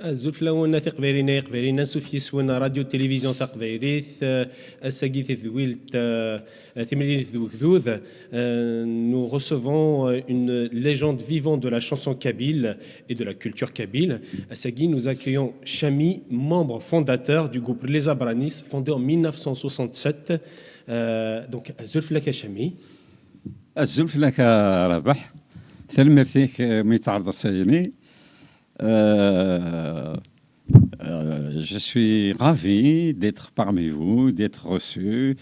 الزلفلاون ثقبيرينا يقبيرينا سوفي سونا راديو تلفزيون ثقبيريث الساقيث ذويلت ثمرين ذوكذوذ. Nous recevons une légende vivante de la chanson kabyle et de la culture kabyle. À Sagui, nous accueillons Chami, membre fondateur du groupe Les Abranis, fondé en 1967. Donc, Zulflaka Chami. Zulflaka Rabah, ثلمرتيك ميتعرض السيني. Je suis ravi d'être parmi vous, d'être reçu.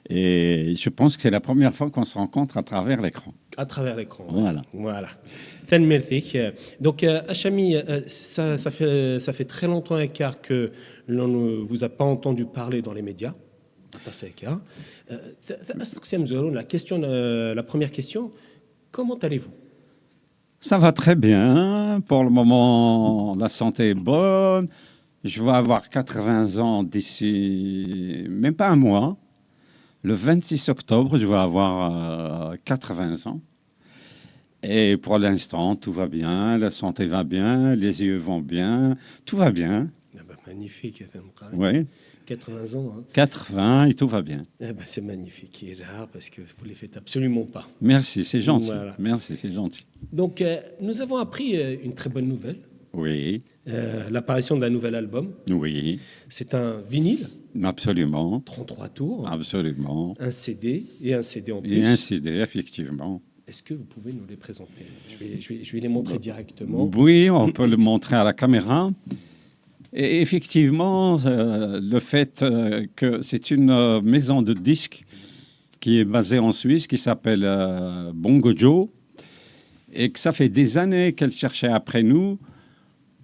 Et je pense que c'est la première fois qu'on se rencontre à travers l'écran. À travers l'écran. Voilà. Voilà. Donc, Hachami, ça fait très longtemps que l'on ne vous a pas entendu parler dans les médias. La première question, comment allez-vous? Ça va très bien. Pour le moment, la santé est bonne. Je vais avoir 80 ans d'ici même pas un mois. Le 26 octobre, je vais avoir 80 ans. Et pour l'instant, tout va bien. La santé va bien. Les yeux vont bien. Tout va bien. Ah bah, magnifique. Oui. 80 ans. Hein. 80 et tout va bien. Eh ben, c'est magnifique. Et rare parce que vous ne les faites absolument pas. Merci, c'est gentil. Voilà. Merci, c'est gentil. Donc, nous avons appris une très bonne nouvelle. Oui. L'apparition d'un nouvel album. Oui. C'est un vinyle. Absolument. 33 tours. Absolument. Un CD et un CD en plus. Et un CD, effectivement. Est-ce que vous pouvez nous les présenter? Je vais les montrer directement. Oui, on peut le montrer à la caméra. Et effectivement, le fait que c'est une maison de disques qui est basée en Suisse, qui s'appelle Bongo Joe, et que ça fait des années qu'elle cherchait après nous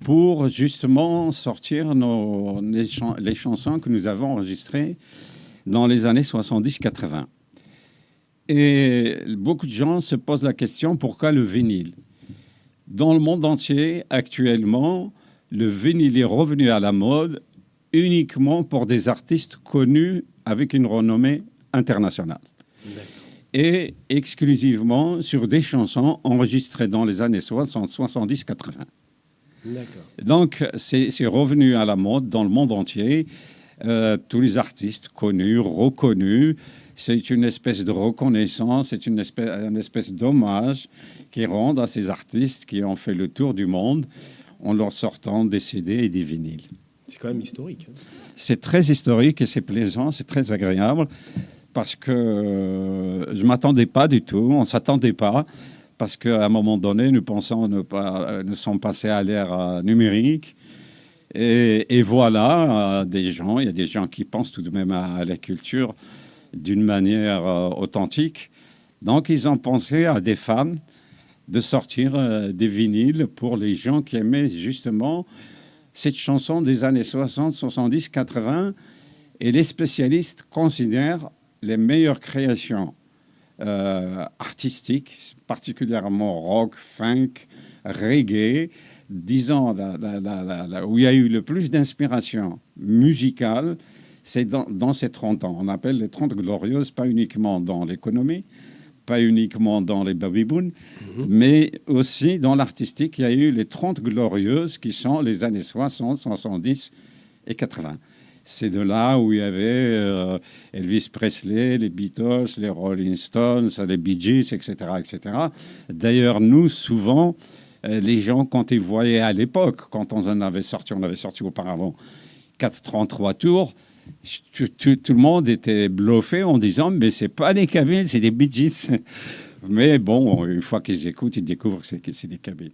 pour justement sortir les chansons que nous avons enregistrées dans les années 70-80. Et beaucoup de gens se posent la question, pourquoi le vinyle? Dans le monde entier, actuellement, le vinyle est revenu à la mode uniquement pour des artistes connus avec une renommée internationale. Et exclusivement sur des chansons enregistrées dans les années 60, 70, 80. Donc, c'est revenu à la mode dans le monde entier. Tous les artistes connus, reconnus, c'est une espèce de reconnaissance, c'est une espèce d'hommage qu'ils rendent à ces artistes qui ont fait le tour du monde en leur sortant des CD et des vinyles. C'est quand même historique. Hein. C'est très historique et c'est plaisant, c'est très agréable parce que je ne m'attendais pas du tout, on ne s'attendait pas parce qu'à un moment donné, nous pensons nous sommes passés à l'ère numérique et voilà, il y a des gens qui pensent tout de même à la culture d'une manière authentique. Donc, ils ont pensé à des fans de sortir des vinyles pour les gens qui aimaient justement cette chanson des années 60, 70, 80. Et les spécialistes considèrent les meilleures créations artistiques, particulièrement rock, funk, reggae, disons où il y a eu le plus d'inspiration musicale, c'est dans ces 30 ans. On appelle les 30 glorieuses, pas uniquement dans l'économie, pas uniquement dans les baby-boons, mais aussi dans l'artistique. Il y a eu les 30 glorieuses qui sont les années 60, 70 et 80. C'est de là où il y avait Elvis Presley, les Beatles, les Rolling Stones, les Bee Gees, etc., etc. D'ailleurs, nous, souvent, les gens, quand ils voyaient à l'époque, quand on avait sorti auparavant 433 tours, tout le monde était bluffé en disant mais c'est pas des Kabyles, c'est des Bee Gees. Mais bon, une fois qu'ils écoutent, ils découvrent que c'est des Kabyles.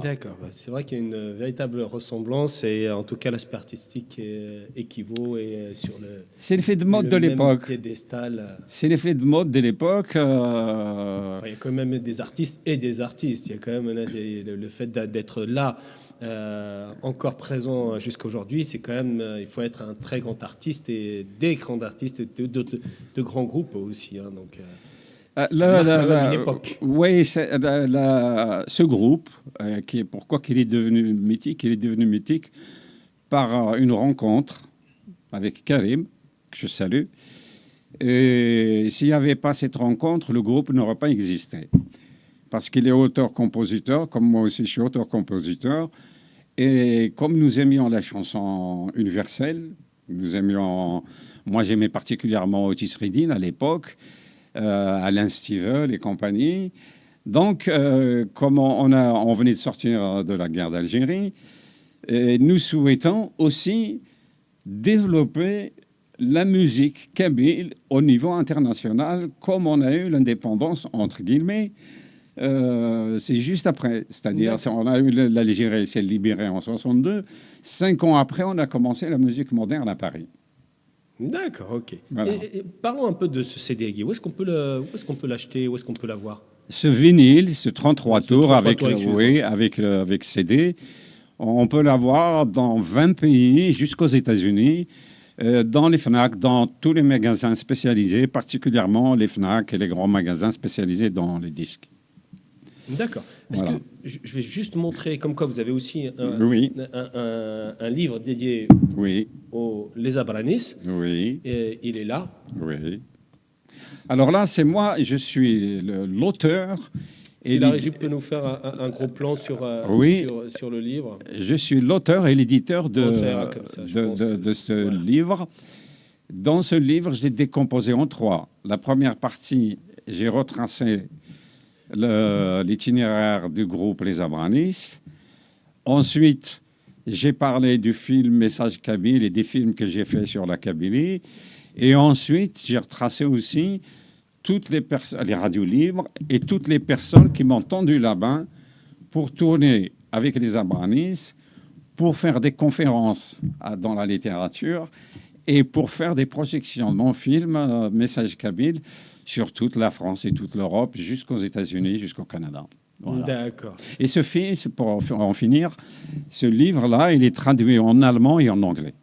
D'accord, c'est vrai qu'il y a une véritable ressemblance et en tout cas l'aspect artistique équivaut et sur le. C'est l'effet de mode de même l'époque. piédestal. C'est l'effet de mode de l'époque. Enfin, il y a quand même des artistes et des artistes. Il y a quand même le fait d'être là, encore présent jusqu'à aujourd'hui, c'est quand même. Il faut être un très grand artiste et des grands artistes de grands groupes aussi. Hein, donc. Ça marque quand même une époque. Oui, ce groupe, pourquoi il est devenu mythique? Il est devenu mythique par une rencontre avec Karim, que je salue. Et s'il n'y avait pas cette rencontre, le groupe n'aurait pas existé. Parce qu'il est auteur-compositeur, comme moi aussi je suis auteur-compositeur. Et comme nous aimions la chanson universelle, moi j'aimais particulièrement Otis Redding à l'époque, Alain Stivell et compagnie. Donc, comme on venait de sortir de la guerre d'Algérie, nous souhaitons aussi développer la musique kabyle au niveau international, comme on a eu l'indépendance, entre guillemets, c'est juste après. C'est-à-dire, on a eu l'Algérie, s'est libérée en 62. 5 ans après, on a commencé la musique moderne à Paris. D'accord, ok. Voilà. Et parlons un peu de ce CD, Guy. Où est-ce qu'on peut l'acheter? Où est-ce qu'on peut l'avoir? Ce vinyle, ce 33 tours 33 avec, tours avec CD, on peut l'avoir dans 20 pays jusqu'aux États-Unis, dans les FNAC, dans tous les magasins spécialisés, particulièrement les FNAC et les grands magasins spécialisés dans les disques. D'accord. Est-ce Voilà. que je vais juste montrer, comme quoi vous avez aussi un livre dédié aux Les Abranis. Oui. Et il est là. Oui. Alors là, c'est moi, je suis l'auteur. Si la régie peut nous faire un gros plan sur le livre. Je suis l'auteur et l'éditeur de ce livre. Dans ce livre, je l'ai décomposé en 3. La première partie, j'ai retracé l'itinéraire du groupe Les Abranis. Ensuite, j'ai parlé du film Message Kabyle et des films que j'ai faits sur la Kabylie. Et ensuite, j'ai retracé aussi toutes les radios libres et toutes les personnes qui m'ont tendu la main pour tourner avec Les Abranis, pour faire des conférences dans la littérature et pour faire des projections de mon film Message Kabyle sur toute la France et toute l'Europe, jusqu'aux États-Unis, jusqu'au Canada. Voilà. D'accord. Et ce film, pour en finir, ce livre-là, il est traduit en allemand et en anglais.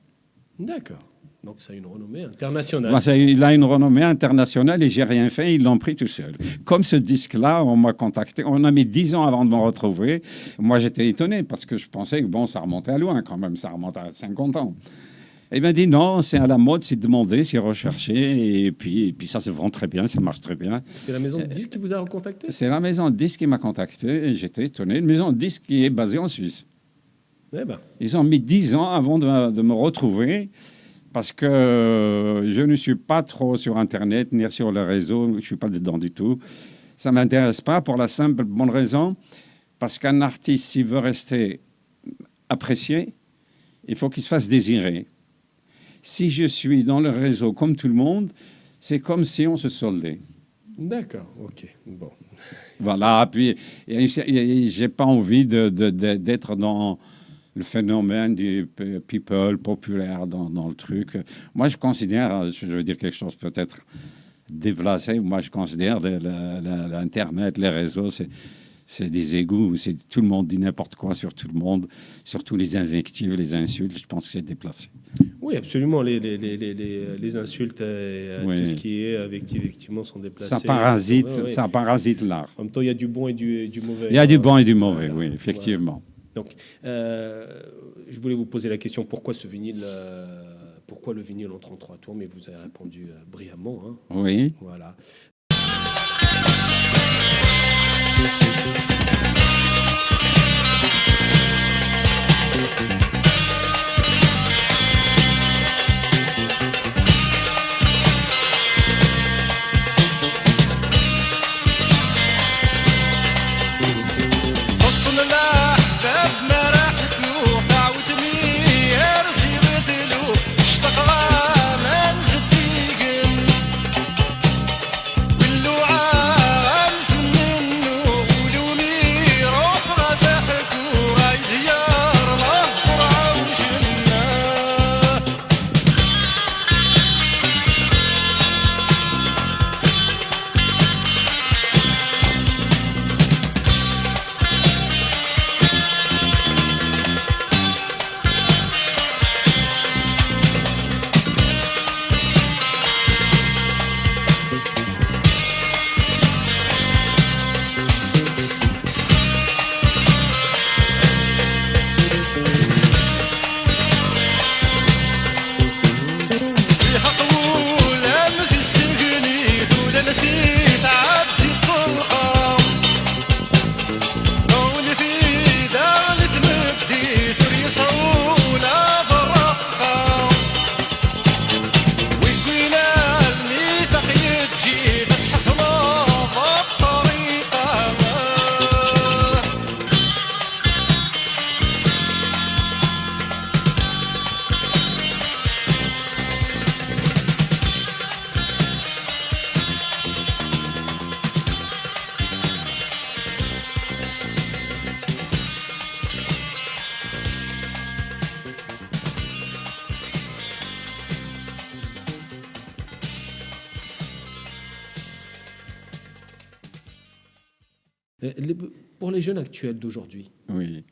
D'accord. Donc, ça a une renommée internationale. Il a une renommée internationale et j'ai rien fait, ils l'ont pris tout seul. Comme ce disque-là, on m'a contacté, on a mis 10 ans avant de me retrouver. Moi, j'étais étonné parce que je pensais que bon, ça remontait à loin quand même, ça remontait à 50 ans. Et il m'a dit non, c'est à la mode, c'est demandé, c'est recherché, et puis ça se vend très bien, ça marche très bien. C'est la maison de disques qui vous a recontacté? C'est la maison de disques qui m'a contacté, et j'étais étonné. Une maison de disques qui est basée en Suisse. Eh ben. Ils ont mis 10 ans avant de me retrouver, parce que je ne suis pas trop sur Internet, ni sur le réseau, je ne suis pas dedans du tout. Ça ne m'intéresse pas pour la simple bonne raison, parce qu'un artiste, s'il veut rester apprécié, il faut qu'il se fasse désirer. Si je suis dans le réseau comme tout le monde, c'est comme si on se soldait. D'accord, ok, bon. Voilà, puis j'ai pas envie d'être dans le phénomène du people populaire dans le truc. Moi, je considère, je veux dire quelque chose peut-être déplacé, moi je considère l'Internet, les réseaux, c'est des égouts, tout le monde dit n'importe quoi sur tout le monde, surtout les invectives, les insultes, je pense que c'est déplacé. Oui, absolument, les insultes et tout ce qui est effectivement sont déplacés. Ça parasite l'art. En même temps, il y a du bon et du mauvais. Il y a du bon et du mauvais, oui, effectivement. Voilà. Donc, je voulais vous poser la question, pourquoi ce vinyle pourquoi le vinyle en 33 tours, mais vous avez répondu brillamment. Hein. Oui. Voilà. Pour les jeunes actuels d'aujourd'hui Oui,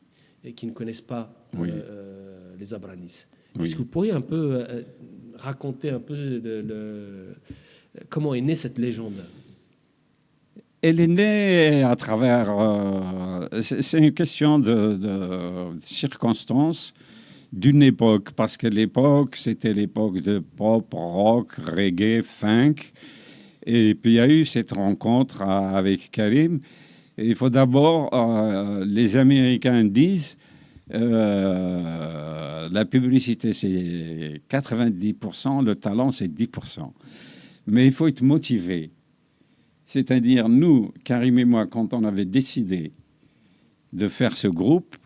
et qui ne connaissent pas oui, les Abranis, oui. est-ce que vous pourriez un peu raconter un peu comment est née cette légende? Elle est née à travers... c'est une question de circonstances d'une époque, parce que l'époque, c'était l'époque de pop, rock, reggae, funk. Et puis il y a eu cette rencontre avec Karim. Et il faut d'abord, les Américains disent, la publicité c'est 90%, le talent c'est 10%. Mais il faut être motivé. C'est-à-dire, nous, Karim et moi, quand on avait décidé de faire ce groupe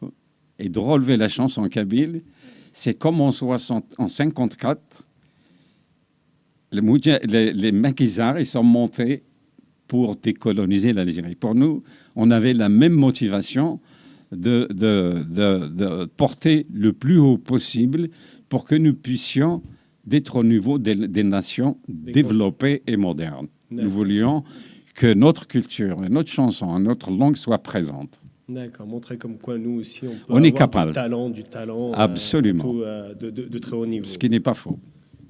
et de relever la chanson kabyle, c'est comme en 54, les maquisards, ils sont montés pour décoloniser l'Algérie. Pour nous, on avait la même motivation de porter le plus haut possible pour que nous puissions d'être au niveau des nations développées et modernes. Nous voulions que notre culture, notre chanson, notre langue soient présentes. D'accord, montrer comme quoi nous aussi on peut On est avoir capable. du talent Absolument. de très haut niveau. Ce qui n'est pas faux.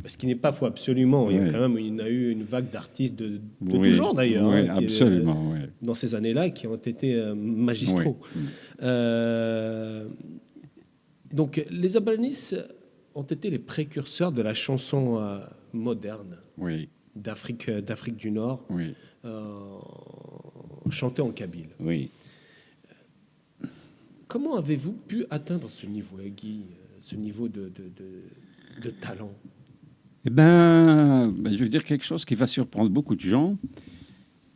Ce qui n'est pas faux, absolument. Oui. Il y a quand même il y a eu une vague d'artistes de Oui. tout genre d'ailleurs, Oui, hein, absolument. Oui. dans ces années-là qui ont été magistraux. Oui. Donc les Abranis ont été les précurseurs de la chanson moderne Oui. d'Afrique du Nord, Oui. chantée en kabyle. Oui. Comment avez-vous pu atteindre ce niveau, Guy, ce niveau de talent? Eh ben, je veux dire quelque chose qui va surprendre beaucoup de gens,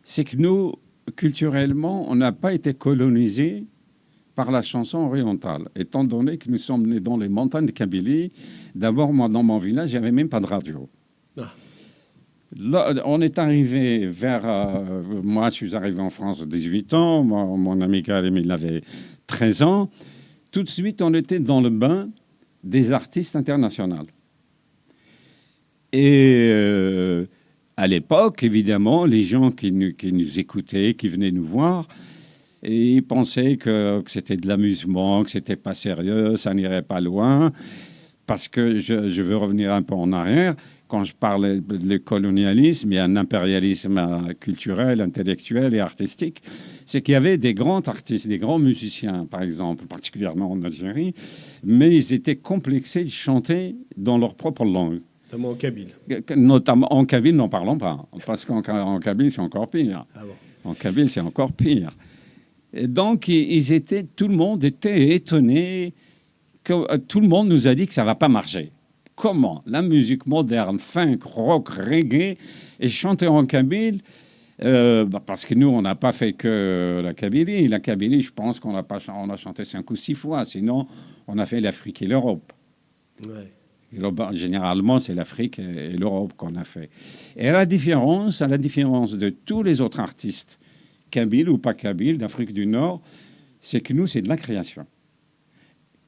c'est que nous, culturellement, on n'a pas été colonisés par la chanson orientale, étant donné que nous sommes nés dans les montagnes de Kabylie. D'abord, moi, dans mon village, il n'y avait même pas de radio. Ah. Là, on est arrivé vers... moi, je suis arrivé en France à 18 ans, mon ami Karim, il avait 13 ans. Tout de suite, on était dans le bain des artistes internationaux. Et à l'époque, évidemment, les gens qui nous écoutaient, qui venaient nous voir, et ils pensaient que c'était de l'amusement, que c'était pas sérieux, ça n'irait pas loin. Parce que je veux revenir un peu en arrière. Quand je parlais de colonialisme, il y a un impérialisme culturel, intellectuel et artistique. C'est qu'il y avait des grands artistes, des grands musiciens, par exemple, particulièrement en Algérie, mais ils étaient complexés de chanter dans leur propre langue. Notamment en kabyle. Notamment en kabyle, n'en parlons pas. Parce qu'en kabyle, c'est encore pire. Ah bon. En kabyle, c'est encore pire. Et donc, tout le monde était étonné. Tout le monde nous a dit que ça ne va pas marcher. Comment la musique moderne, funk, rock, reggae, est chantée en kabyle parce que nous, on n'a pas fait que la Kabylie. La Kabylie, je pense qu'on a chanté 5 ou 6 fois. Sinon, on a fait l'Afrique et l'Europe. Ouais. Généralement, c'est l'Afrique et l'Europe qu'on a fait. Et à la différence de tous les autres artistes, kabyles ou pas kabyles, d'Afrique du Nord, c'est que nous, c'est de la création.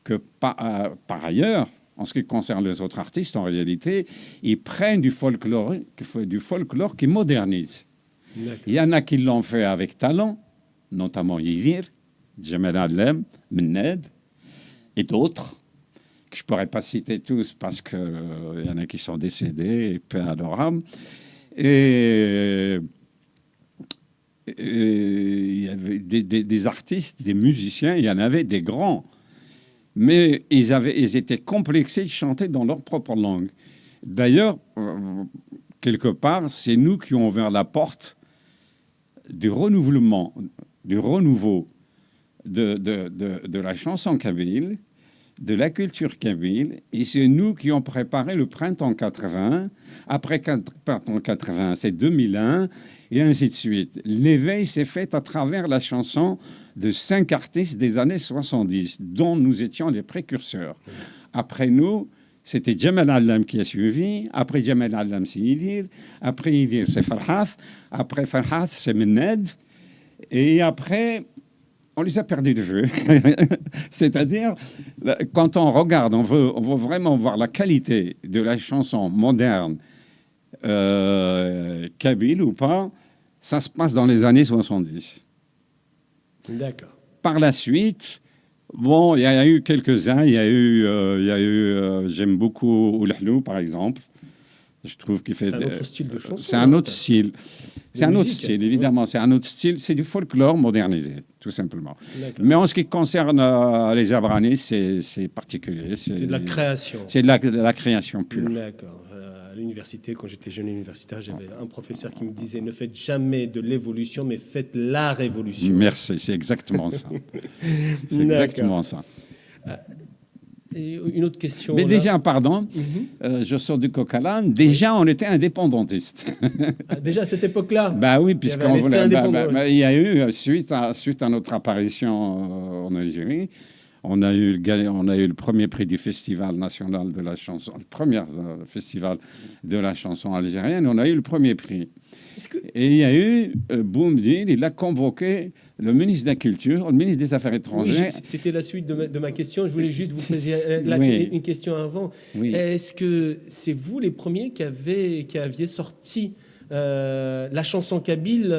Que par ailleurs, en ce qui concerne les autres artistes, en réalité, ils prennent du folklore qui modernise. Il y en a qui l'ont fait avec talent, notamment Yivir, Djemal Adlem, Menned, et d'autres, que je ne pourrais pas citer tous parce qu'il y en a qui sont décédés, et paix à leur âme. Et il y avait des artistes, des musiciens, il y en avait des grands. Mais ils étaient complexés de chanter dans leur propre langue. D'ailleurs, quelque part, c'est nous qui avons ouvert la porte du renouveau de la chanson kabyle, de la culture kabyle, et c'est nous qui avons préparé le printemps 80. Après printemps 80, c'est 2001, et ainsi de suite. L'éveil s'est fait à travers la chanson de 5 artistes des années 70, dont nous étions les précurseurs. Après nous, c'était Djemal Adlem qui a suivi. Après Djemal Adlem, c'est Yivir. Après Yivir, c'est Farhat. Après Farhat, c'est Menned. Et après, on les a perdus de vue. C'est-à-dire, quand on regarde, on veut vraiment voir la qualité de la chanson moderne, kabyle ou pas, ça se passe dans les années 70. D'accord. Par la suite, bon, il y a eu quelques-uns. J'aime beaucoup Oulhlou, par exemple. Je trouve qu'il fait. C'est un autre style de chanson. C'est un autre style. C'est un autre musique, style, ouais. évidemment. C'est un autre style. C'est du folklore modernisé, tout simplement. D'accord. Mais en ce qui concerne les Abranis, c'est particulier. C'est de la création. C'est de la création pure. D'accord. À l'université, quand j'étais jeune universitaire, j'avais un professeur qui me disait ne faites jamais de l'évolution, mais faites la révolution. Merci, c'est exactement ça. C'est exactement ça. Et une autre question. Mais là. déjà, pardon, je sors du coq à l'âne. Déjà, on était indépendantistes. Déjà à cette époque-là. Bah oui, puisqu'on voulait. Il y a eu suite à notre apparition en Algérie, on a eu le premier prix du Festival national de la chanson, le premier festival de la chanson algérienne. On a eu le premier prix. Et il y a eu Boumediene, il a convoqué le ministre de la Culture, le ministre des Affaires étrangères. Oui, c'était la suite de ma question. Je voulais juste vous poser une question avant. Oui. Est-ce que c'est vous les premiers qui aviez sorti la chanson kabyle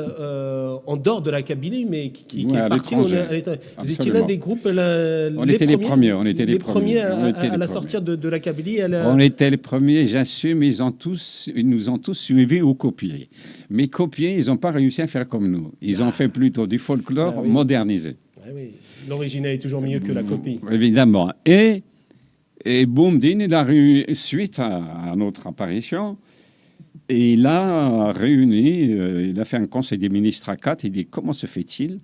en dehors de la Kabylie, mais qui est partie à l'étranger? Vous étiez l'un des groupes. On était les premiers. On était les premiers à la sortir de la Kabylie. On était les premiers, j'assume. Ils nous ont tous suivis ou copiés. Mais copiés, ils n'ont pas réussi à faire comme nous. Ils ont fait plutôt du folklore modernisé. Ah oui. L'original est toujours mieux que la copie. Évidemment. Et Boumediene, il a eu, suite à notre apparition, et il a réuni, il a fait un conseil des ministres à 4. Il dit comment se fait-il?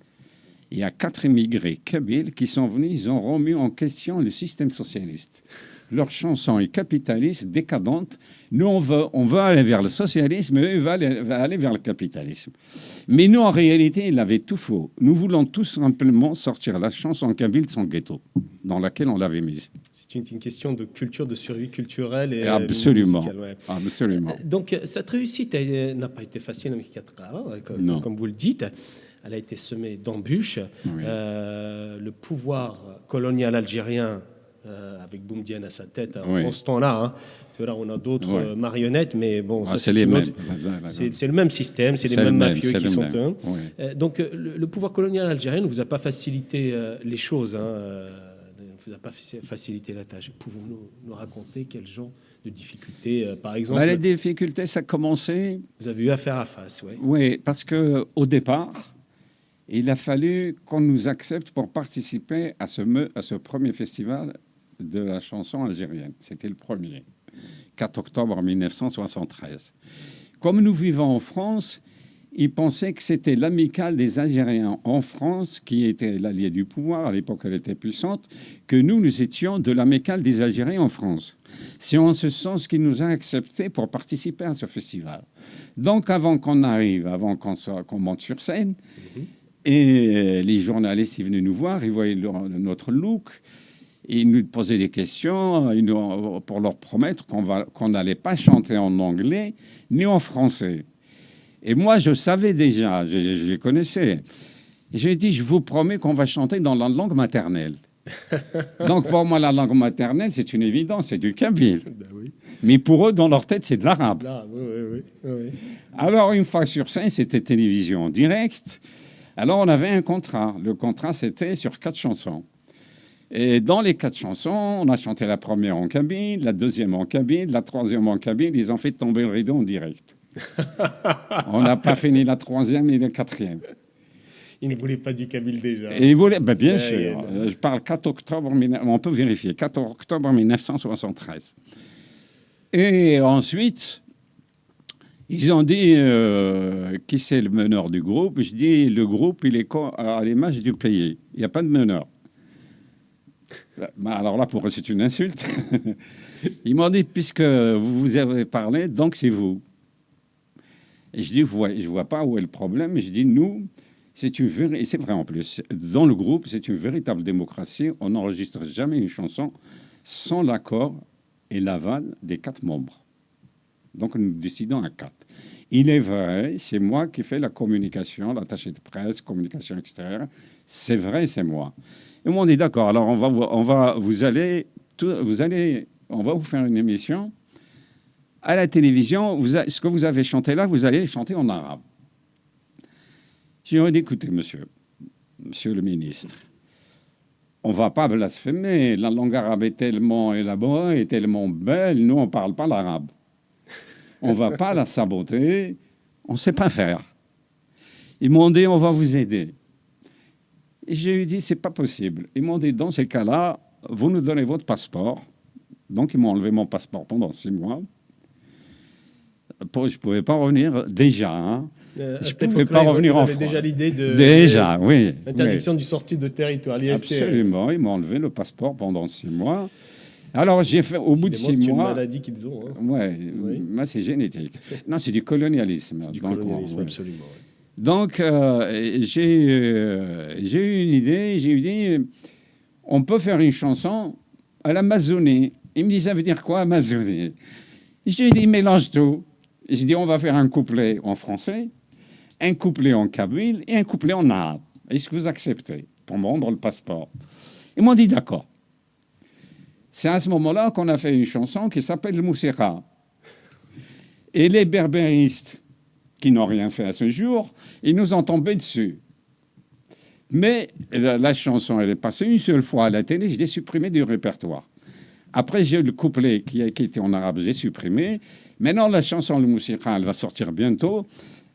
Il y a 4 immigrés kabyles qui sont venus, ils ont remis en question le système socialiste. Leur chanson est capitaliste, décadente. Nous, on veut aller vers le socialisme, eux, ils veulent aller vers le capitalisme. Mais nous, en réalité, il avait tout faux. Nous voulons tout simplement sortir la chanson kabyle de son ghetto, dans laquelle on l'avait mise. C'est une question de culture, de survie culturelle et absolument, musicale, ouais. Absolument. Donc, cette réussite n'a pas été facile, comme vous le dites. Elle a été semée d'embûches. Oui. Le pouvoir colonial algérien, avec Boumediene à sa tête, oui. en ce temps-là, hein, parce que là, on a d'autres marionnettes, mais bon, ça, c'est les mêmes. C'est le même système, c'est les mêmes mafieux qui sont. Oui. Donc, le pouvoir colonial algérien ne vous a pas facilité les choses. Ne vous a pas facilité la tâche. Pouvez-vous nous raconter quel genre de difficultés, par exemple? Les difficultés, ça a commencé. Vous avez eu à faire à face, oui. Oui, parce qu'au départ, il a fallu qu'on nous accepte pour participer à ce premier festival de la chanson algérienne. C'était le premier, 4 octobre 1973. Comme nous vivons en France, ils pensaient que c'était l'amicale des Algériens en France qui était l'allié du pouvoir. À l'époque, elle était puissante, que nous étions de l'amicale des Algériens en France. C'est en ce sens qu'il nous a acceptés pour participer à ce festival. Donc, avant qu'on arrive, avant qu'on monte sur scène, et les journalistes, ils venaient nous voir, ils voyaient notre look, ils nous posaient des questions pour leur promettre qu'on n'allait pas chanter en anglais ni en français. Et moi, je savais déjà, je les connaissais. Et je lui ai dit, je vous promets qu'on va chanter dans la langue maternelle. Donc, pour moi, la langue maternelle, c'est une évidence, c'est du kabyle. Ben oui. Mais pour eux, dans leur tête, c'est de l'arabe. Oui. Alors, une fois sur scène, c'était télévision en direct. Alors, on avait un contrat. Le contrat, c'était sur 4 chansons. Et dans les 4 chansons, on a chanté la première en kabyle, la deuxième en kabyle, la troisième en kabyle. Ils ont fait tomber le rideau en direct. On n'a pas fini la troisième et la quatrième. Ils ne voulaient pas du kabyle déjà. Et ils voulaient, bien sûr. Je parle 4 octobre, on peut vérifier, 4 octobre 1973. Et ensuite, ils ont dit qui c'est le meneur du groupe. Je dis le groupe, il est à l'image du pays. Il n'y a pas de meneur. Alors là, pour eux, c'est une insulte. Ils m'ont dit puisque vous avez parlé, donc c'est vous. Et je dis, je vois pas où est le problème. Je dis, nous, et c'est vrai en plus, dans le groupe, c'est une véritable démocratie. On n'enregistre jamais une chanson sans l'accord et l'aval des 4 membres. Donc, nous décidons à 4. Il est vrai, c'est moi qui fais la communication, l'attaché de presse, communication extérieure. C'est vrai, c'est moi. Et moi, on dit, d'accord, alors on va vous faire une émission. À la télévision, ce que vous avez chanté là, vous allez chanter en arabe. J'ai dit, écoutez, monsieur, monsieur le ministre, on ne va pas blasphémer. La langue arabe est tellement élaborée, est tellement belle. Nous, on ne parle pas l'arabe. On ne va pas la saboter. On ne sait pas faire. Ils m'ont dit, on va vous aider. Et j'ai dit, c'est pas possible. Ils m'ont dit, dans ces cas-là, vous nous donnez votre passeport. Donc, ils m'ont enlevé mon passeport pendant 6 mois. Je ne pouvais pas revenir déjà. Hein. Je ne pouvais pas revenir en France. Déjà l'idée de... Déjà, oui. L'interdiction du sortie de territoire, l'IST. Absolument. Ils m'ont enlevé le passeport pendant 6 mois. Alors, j'ai fait, au bout de 6 mois... C'est une maladie qu'ils ont. Hein. Ouais, oui, moi, c'est génétique. Non, c'est du colonialisme. C'est du colonialisme, absolument. Ouais. Donc, j'ai eu une idée. J'ai dit, on peut faire une chanson à l'Amazonie. Il me dit, ça veut dire quoi, Amazonie? J'ai dit, mélange tout. J'ai dit, on va faire un couplet en français, un couplet en kabyle et un couplet en arabe. Est-ce que vous acceptez pour me rendre le passeport? Ils m'ont dit, d'accord. C'est à ce moment-là qu'on a fait une chanson qui s'appelle Moussira. Et les berbéristes, qui n'ont rien fait à ce jour, ils nous ont tombé dessus. Mais la chanson, elle est passée une seule fois à la télé, je l'ai supprimée du répertoire. Après, j'ai eu le couplet qui était en arabe, j'ai supprimé. Maintenant, la chanson Le Moussira, elle va sortir bientôt,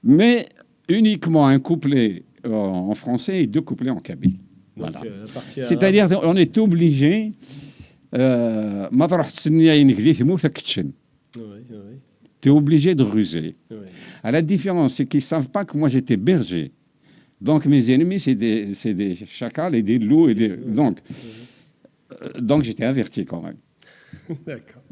mais uniquement un couplet en français et 2 couplets en kabyle. Voilà. C'est-à-dire qu'on est obligé... Tu es obligé de ruser. Oui. À la différence, c'est qu'ils ne savent pas que moi, j'étais berger. Donc, mes ennemis, c'est des chacals et des loups. Donc, j'étais averti quand même. D'accord.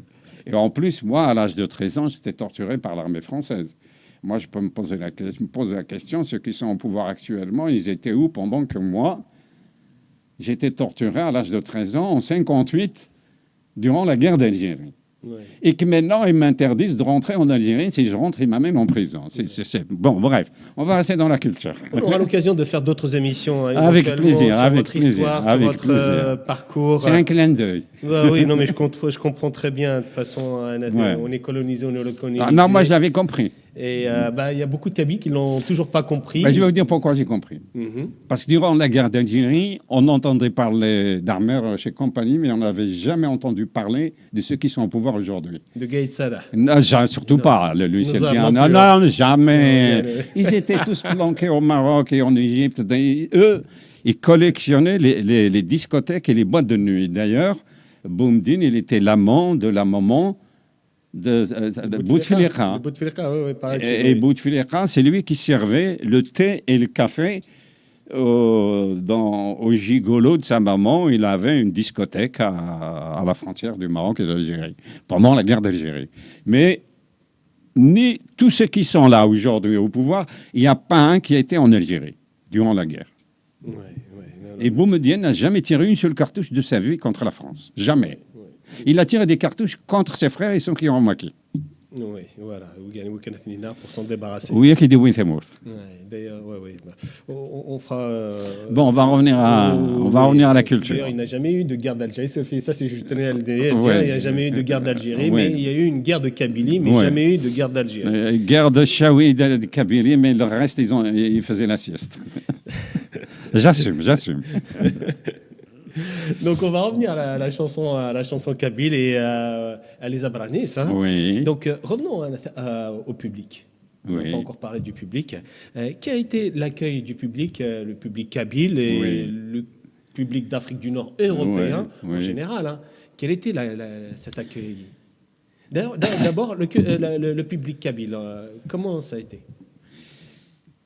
Et en plus, moi, à l'âge de 13 ans, j'étais torturé par l'armée française. Moi, je peux me poser la question, ceux qui sont au pouvoir actuellement, ils étaient où pendant que moi, j'étais torturé à l'âge de 13 ans, en 58, durant la guerre d'Algérie. Ouais. Et que maintenant, ils m'interdisent de rentrer en Algérie. Si je rentre, ils m'amènent en prison. Bon, bref, on va rester dans la culture. On aura l'occasion de faire d'autres émissions. Avec plaisir. Sur avec votre plaisir, histoire, sur avec votre plaisir. Parcours. C'est un clin d'œil. Oui, non, mais je comprends très bien. De toute façon, on est colonisé, on est recolonisé. Ah, non, moi, je l'avais compris. Et il y a beaucoup de Kabyles qui ne l'ont toujours pas compris. Je vais vous dire pourquoi j'ai compris. Parce que durant la guerre d'Algérie, on entendait parler d'Armer chez Compagnie, mais on n'avait jamais entendu parler de ceux qui sont au pouvoir aujourd'hui. De Gaïd Salah. Non, surtout pas. Lui, c'est bien. Non, jamais. Ils étaient tous planqués au Maroc et en Égypte. Eux, ils collectionnaient les discothèques et les boîtes de nuit. D'ailleurs, Boumdine, il était l'amant de la maman de Bouteflika. Et Bouteflika, c'est lui qui servait le thé et le café au gigolo de sa maman. Il avait une discothèque à la frontière du Maroc et de l'Algérie, pendant la guerre d'Algérie. Mais ni tous ceux qui sont là aujourd'hui au pouvoir, il n'y a pas un qui a été en Algérie durant la guerre. Et Boumediene n'a jamais tiré une seule cartouche de sa vie contre la France. Jamais. Il a tiré des cartouches contre ses frères et ceux qui ont maquis. Oui, voilà. Pour s'en débarrasser. Oui, qui dit Winthemour. D'ailleurs, oui. On fera. Bon, on va revenir à la culture. D'ailleurs, il n'a jamais eu de guerre d'Algérie. Ça, je tenais à le dire. Il n'y a jamais eu de guerre d'Algérie, mais il y a eu une guerre de Kabylie, mais jamais eu de guerre d'Algérie. Guerre de Chaoui de Kabylie, mais le reste, ils faisaient la sieste. J'assume. Donc on va revenir à la chanson kabyle et à les Abranis. Hein. Oui. Donc revenons au public. On n'a pas encore parlé du public. Quel a été l'accueil du public, le public kabyle et le public d'Afrique du Nord européen en général, hein. Quel était cet accueil? D'abord, le public kabyle, comment ça a été?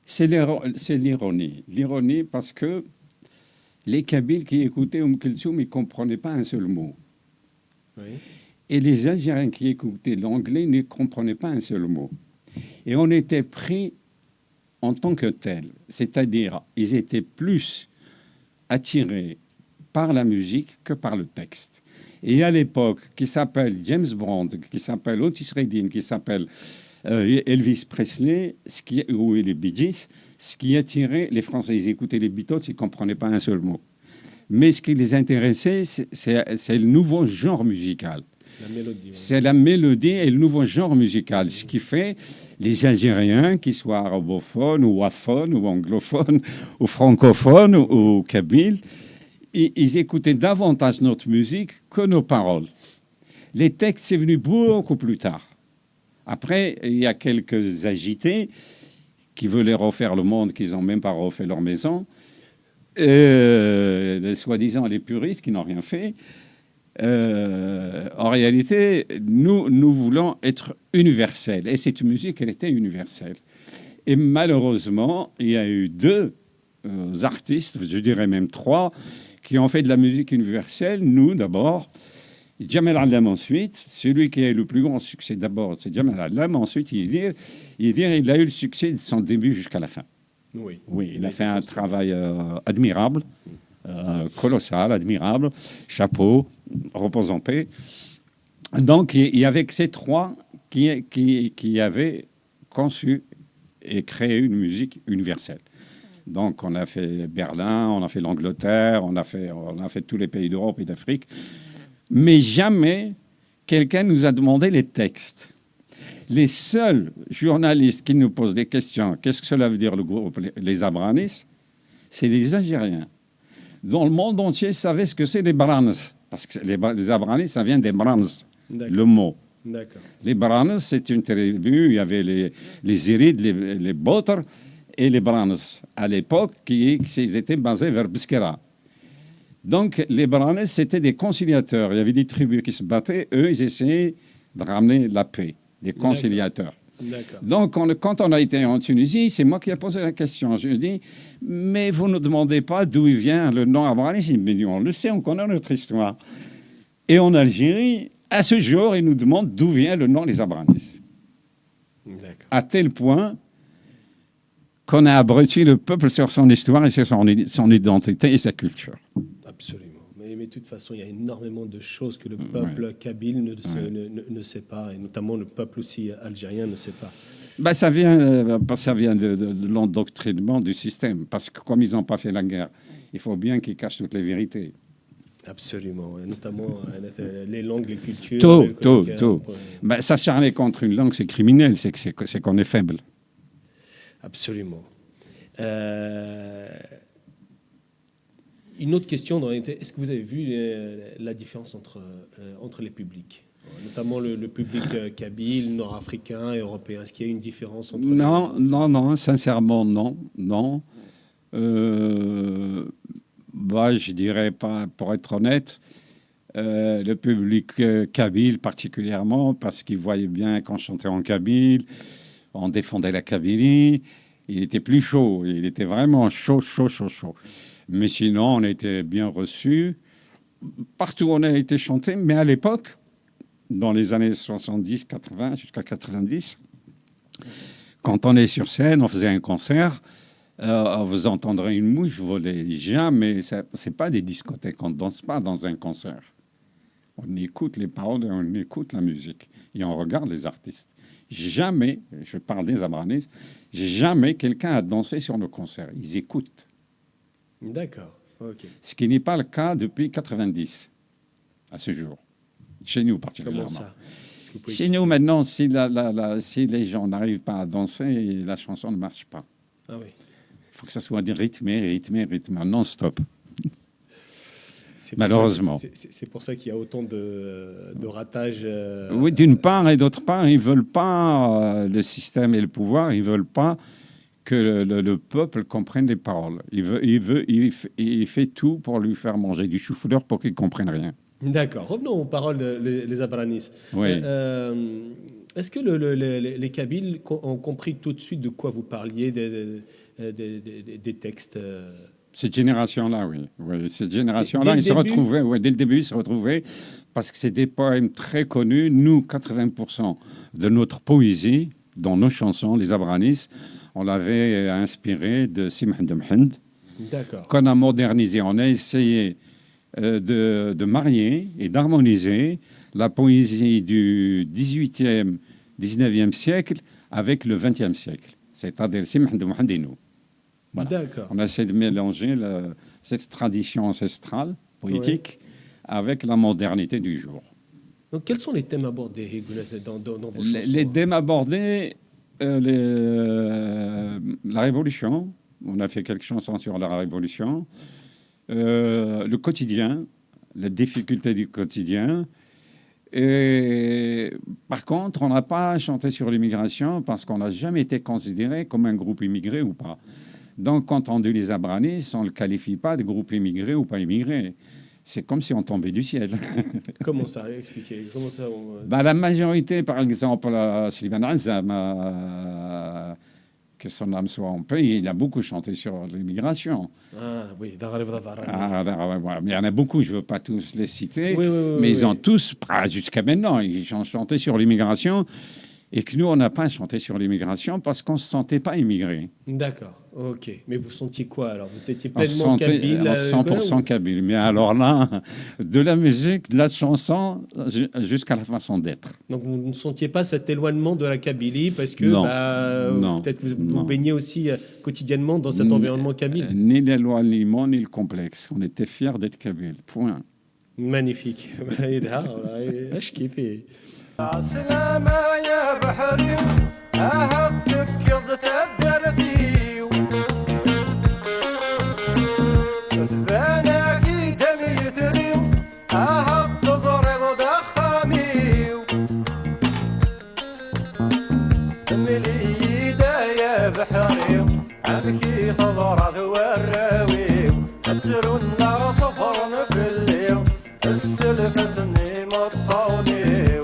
C'est l'ironie. L'ironie parce que les Kabyles qui écoutaient Kulthum, ils ne comprenaient pas un seul mot. Oui. Et les Algériens qui écoutaient l'anglais ne comprenaient pas un seul mot. Et on était pris en tant que tel. C'est-à-dire, ils étaient plus attirés par la musique que par le texte. Et à l'époque, qui s'appelle James Bond, qui s'appelle Otis Redding, qui s'appelle Elvis Presley, ou les Bee Gees, ce qui attirait les Français, ils écoutaient les Beatles, ils ne comprenaient pas un seul mot. Mais ce qui les intéressait, c'est le nouveau genre musical. C'est la mélodie. Ouais. C'est la mélodie et le nouveau genre musical. Ce qui fait les Algériens, qu'ils soient arabophones ou wafophones ou anglophones ou francophones ou kabyles, ils écoutaient davantage notre musique que nos paroles. Les textes, c'est venu beaucoup plus tard. Après, il y a quelques agités qui voulaient refaire le monde, qui n'ont même pas refait leur maison. Soi-disant les puristes qui n'ont rien fait. En réalité, nous voulons être universels. Et cette musique, elle était universelle. Et malheureusement, il y a eu deux artistes, je dirais même trois, qui ont fait de la musique universelle. Nous, d'abord. Djamel Adlam ensuite. Celui qui a eu le plus grand succès d'abord, c'est Djamel Adlam. Ensuite, il a eu le succès de son début jusqu'à la fin. Oui. Oui, il a fait un travail admirable, colossal, admirable. Chapeau, repose en paix. Donc, il y avait que ces trois qui avaient conçu et créé une musique universelle. Donc, on a fait Berlin, on a fait l'Angleterre, on a fait tous les pays d'Europe et d'Afrique. Mais jamais quelqu'un nous a demandé les textes. Les seuls journalistes qui nous posent des questions, qu'est-ce que cela veut dire le groupe Les Abranis, c'est les Algériens. Dans le monde entier, savaient ce que c'est les Branes. Parce que les Abranis, ça vient des Branes, le mot. D'accord. Les Branes, c'est une tribu, il y avait les Irides, les Botres et les Branes. À l'époque, ils étaient basés vers Biskera. Donc, les Branes, c'était des conciliateurs. Il y avait des tribus qui se battaient. Eux, ils essayaient de ramener la paix, des conciliateurs. D'accord. Donc, quand on a été en Tunisie, c'est moi qui ai posé la question. Je lui ai dit, mais vous ne demandez pas d'où il vient le nom Abranis. Il me dit, on le sait, on connaît notre histoire. Et en Algérie, à ce jour, ils nous demandent d'où vient le nom des Abranis. D'accord. À tel point qu'on a abruti le peuple sur son histoire et sur son identité et sa culture. Absolument. Mais de toute façon, il y a énormément de choses que le peuple kabyle ne sait pas, et notamment le peuple aussi algérien ne sait pas. Ben, ça vient de l'endoctrinement du système, parce que comme ils n'ont pas fait la guerre, il faut bien qu'ils cachent toutes les vérités. Absolument, et notamment les langues, les cultures. Tout. Ben, s'acharner contre une langue, c'est criminel, c'est qu'on est faible. Absolument. Une autre question, est-ce que vous avez vu la différence entre les publics, notamment le public kabyle, nord-africain et européen? Est-ce qu'il y a une différence entre Non, sincèrement, non. Je dirais pas, pour être honnête, le public kabyle particulièrement, parce qu'il voyait bien qu'on chantait en kabyle, on défendait la Kabylie, il était plus chaud, il était vraiment chaud. Mais sinon, on a été bien reçus. Partout où on a été chanté, mais à l'époque, dans les années 70, 80, jusqu'à 90, quand on est sur scène, on faisait un concert, vous entendrez une mouche voler. Jamais, c'est pas des discothèques, on ne danse pas dans un concert. On écoute les paroles et on écoute la musique. Et on regarde les artistes. Jamais, je parle des Abranis, jamais quelqu'un a dansé sur nos concerts. Ils écoutent. D'accord, ok. Ce qui n'est pas le cas depuis 90, à ce jour. Chez nous, particulièrement. Comment ça? Chez nous, maintenant, si les gens n'arrivent pas à danser, la chanson ne marche pas. Ah oui. Il faut que ça soit rythmé, non-stop. Malheureusement. C'est pour ça qu'il y a autant de ratages. Oui, d'une part, et d'autre part, ils ne veulent pas, le système et le pouvoir, ils ne veulent pas que le peuple comprenne les paroles. Il fait tout pour lui faire manger du chou-fleur pour qu'il ne comprenne rien. D'accord. Revenons aux paroles des Abranis. Oui. Est-ce que les Kabyles ont compris tout de suite de quoi vous parliez des textes Cette génération-là, oui. Cette génération-là, ils se retrouvaient, dès le début, ils se retrouvaient parce que c'est des poèmes très connus. Nous, 80% de notre poésie, dans nos chansons, les Abranis, on l'avait inspiré de Simh Mhend, qu'on a modernisé. On a essayé de marier et d'harmoniser la poésie du 18e, 19e siècle avec le 20e siècle, c'est-à-dire Simh Mhend et nous. Voilà. On essaie de mélanger cette tradition ancestrale, poétique, avec la modernité du jour. Donc, quels sont les thèmes abordés dans vos chansons? Les thèmes abordés, la révolution. On a fait quelques chansons sur la révolution. Le quotidien, la difficulté du quotidien. Et par contre, on n'a pas chanté sur l'immigration parce qu'on n'a jamais été considéré comme un groupe immigré ou pas. Donc, quand on dit les Abranis, on ne le qualifie pas de groupe immigré ou pas immigré. C'est comme si on tombait du ciel. Comment ça? Expliquez. Comment ça La majorité, par exemple, Slimane Azam, que son âme soit en paix, il a beaucoup chanté sur l'immigration. Ah oui, Mais il y en a beaucoup, je ne veux pas tous les citer, mais ils ont tous, jusqu'à maintenant, ils ont chanté sur l'immigration. Et que nous, on n'a pas chanté sur l'immigration parce qu'on ne se sentait pas immigré. D'accord, ok. Mais vous sentiez quoi alors? Vous étiez On se pleinement sentait kabyle 100% kabyle. Mais alors là, de la musique, de la chanson, jusqu'à la façon d'être. Donc vous ne sentiez pas cet éloignement de la Kabylie parce que Non. peut-être vous baignez aussi quotidienement dans cet environnement kabyle. Ni l'éloignement, ni le complexe. On était fiers d'être kabyle. Point. Magnifique. سلامة يا بحري أهدك قضت الدرتي تباناكي دمي يثري أهد زريض دخامي دملي يا بحري عمكي تضرد والراوي أترو النار صفرن في الليل السلف سني مطاولي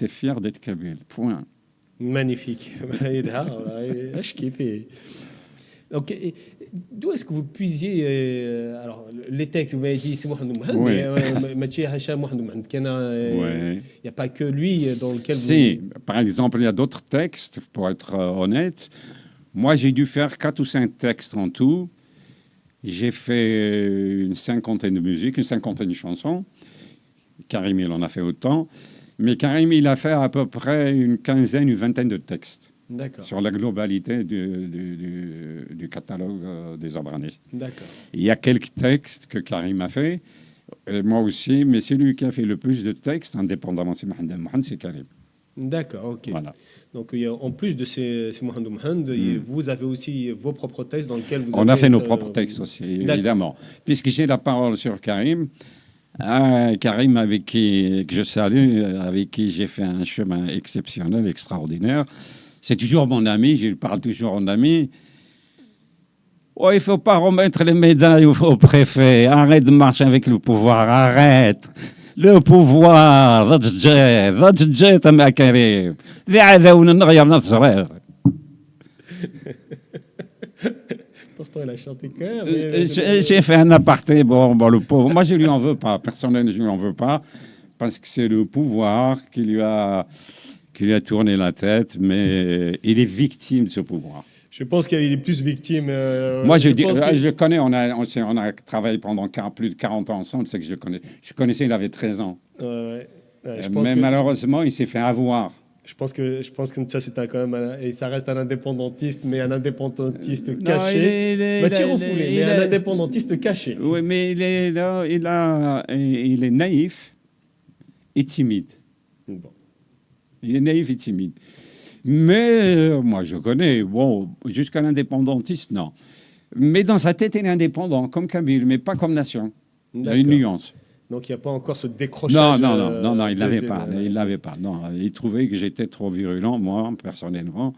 Fier d'être kabyle. Point. Magnifique. Donc, d'où est-ce que vous puisiez alors les textes? Vous m'avez dit c'est Mohamed Mohamed, mais Mathieu Hacham Mohamed Mohamed. Il n'y a pas que lui dans lequel si, par exemple, il y a d'autres textes, pour être honnête. Moi, j'ai dû faire 4 ou 5 textes en tout. J'ai fait une cinquantaine de musiques, une cinquantaine de chansons. Karim, il en a fait autant. Mais Karim, il a fait à peu près une quinzaine, une vingtaine de textes sur la globalité du catalogue des Abranis. D'accord. Il y a quelques textes que Karim a fait, et moi aussi, mais celui qui a fait le plus de textes, indépendamment de Mohamed, c'est Karim. D'accord, ok. Voilà. Donc, en plus de ces Mohamed Mohamed, vous avez aussi vos propres textes dans lesquels vous On a avez fait nos propres textes aussi, évidemment. Puisque j'ai la parole sur Karim, Karim que je salue, avec qui j'ai fait un chemin exceptionnel, extraordinaire. C'est toujours mon ami, je lui parle toujours en ami. Oh, il ne faut pas remettre les médailles au préfet. Arrête de marcher avec le pouvoir, arrête. Le pouvoir, ضد الجيت مع كريم. ذي عذاونا نغير نصرير. Pourtant, il a chanté quand même. J'ai fait un aparté, bon, le pauvre. Moi, je ne lui en veux pas. Personnellement, je ne lui en veux pas. Parce que c'est le pouvoir qui lui a tourné la tête. Mais il est victime de ce pouvoir. Je pense qu'il est plus victime. Moi, je le connais. On a travaillé pendant plus de 40 ans ensemble. C'est que je le connais. Je connaissais, il avait 13 ans. Mais malheureusement, il s'est fait avoir. Je pense que ça, c'est quand même et ça reste un indépendantiste, mais un indépendantiste caché. Mais un indépendantiste caché. Oui, mais il est naïf et timide. Bon. Il est naïf et timide. Mais moi, je connais. Bon, jusqu'à l'indépendantiste, non. Mais dans sa tête, il est indépendant, comme Kabyle, mais pas comme nation. Il y a une nuance. Donc, il n'y a pas encore ce décrochage. Non, il l'avait pas. Il l'avait pas. Non, il trouvait que j'étais trop virulent, moi, personnellement.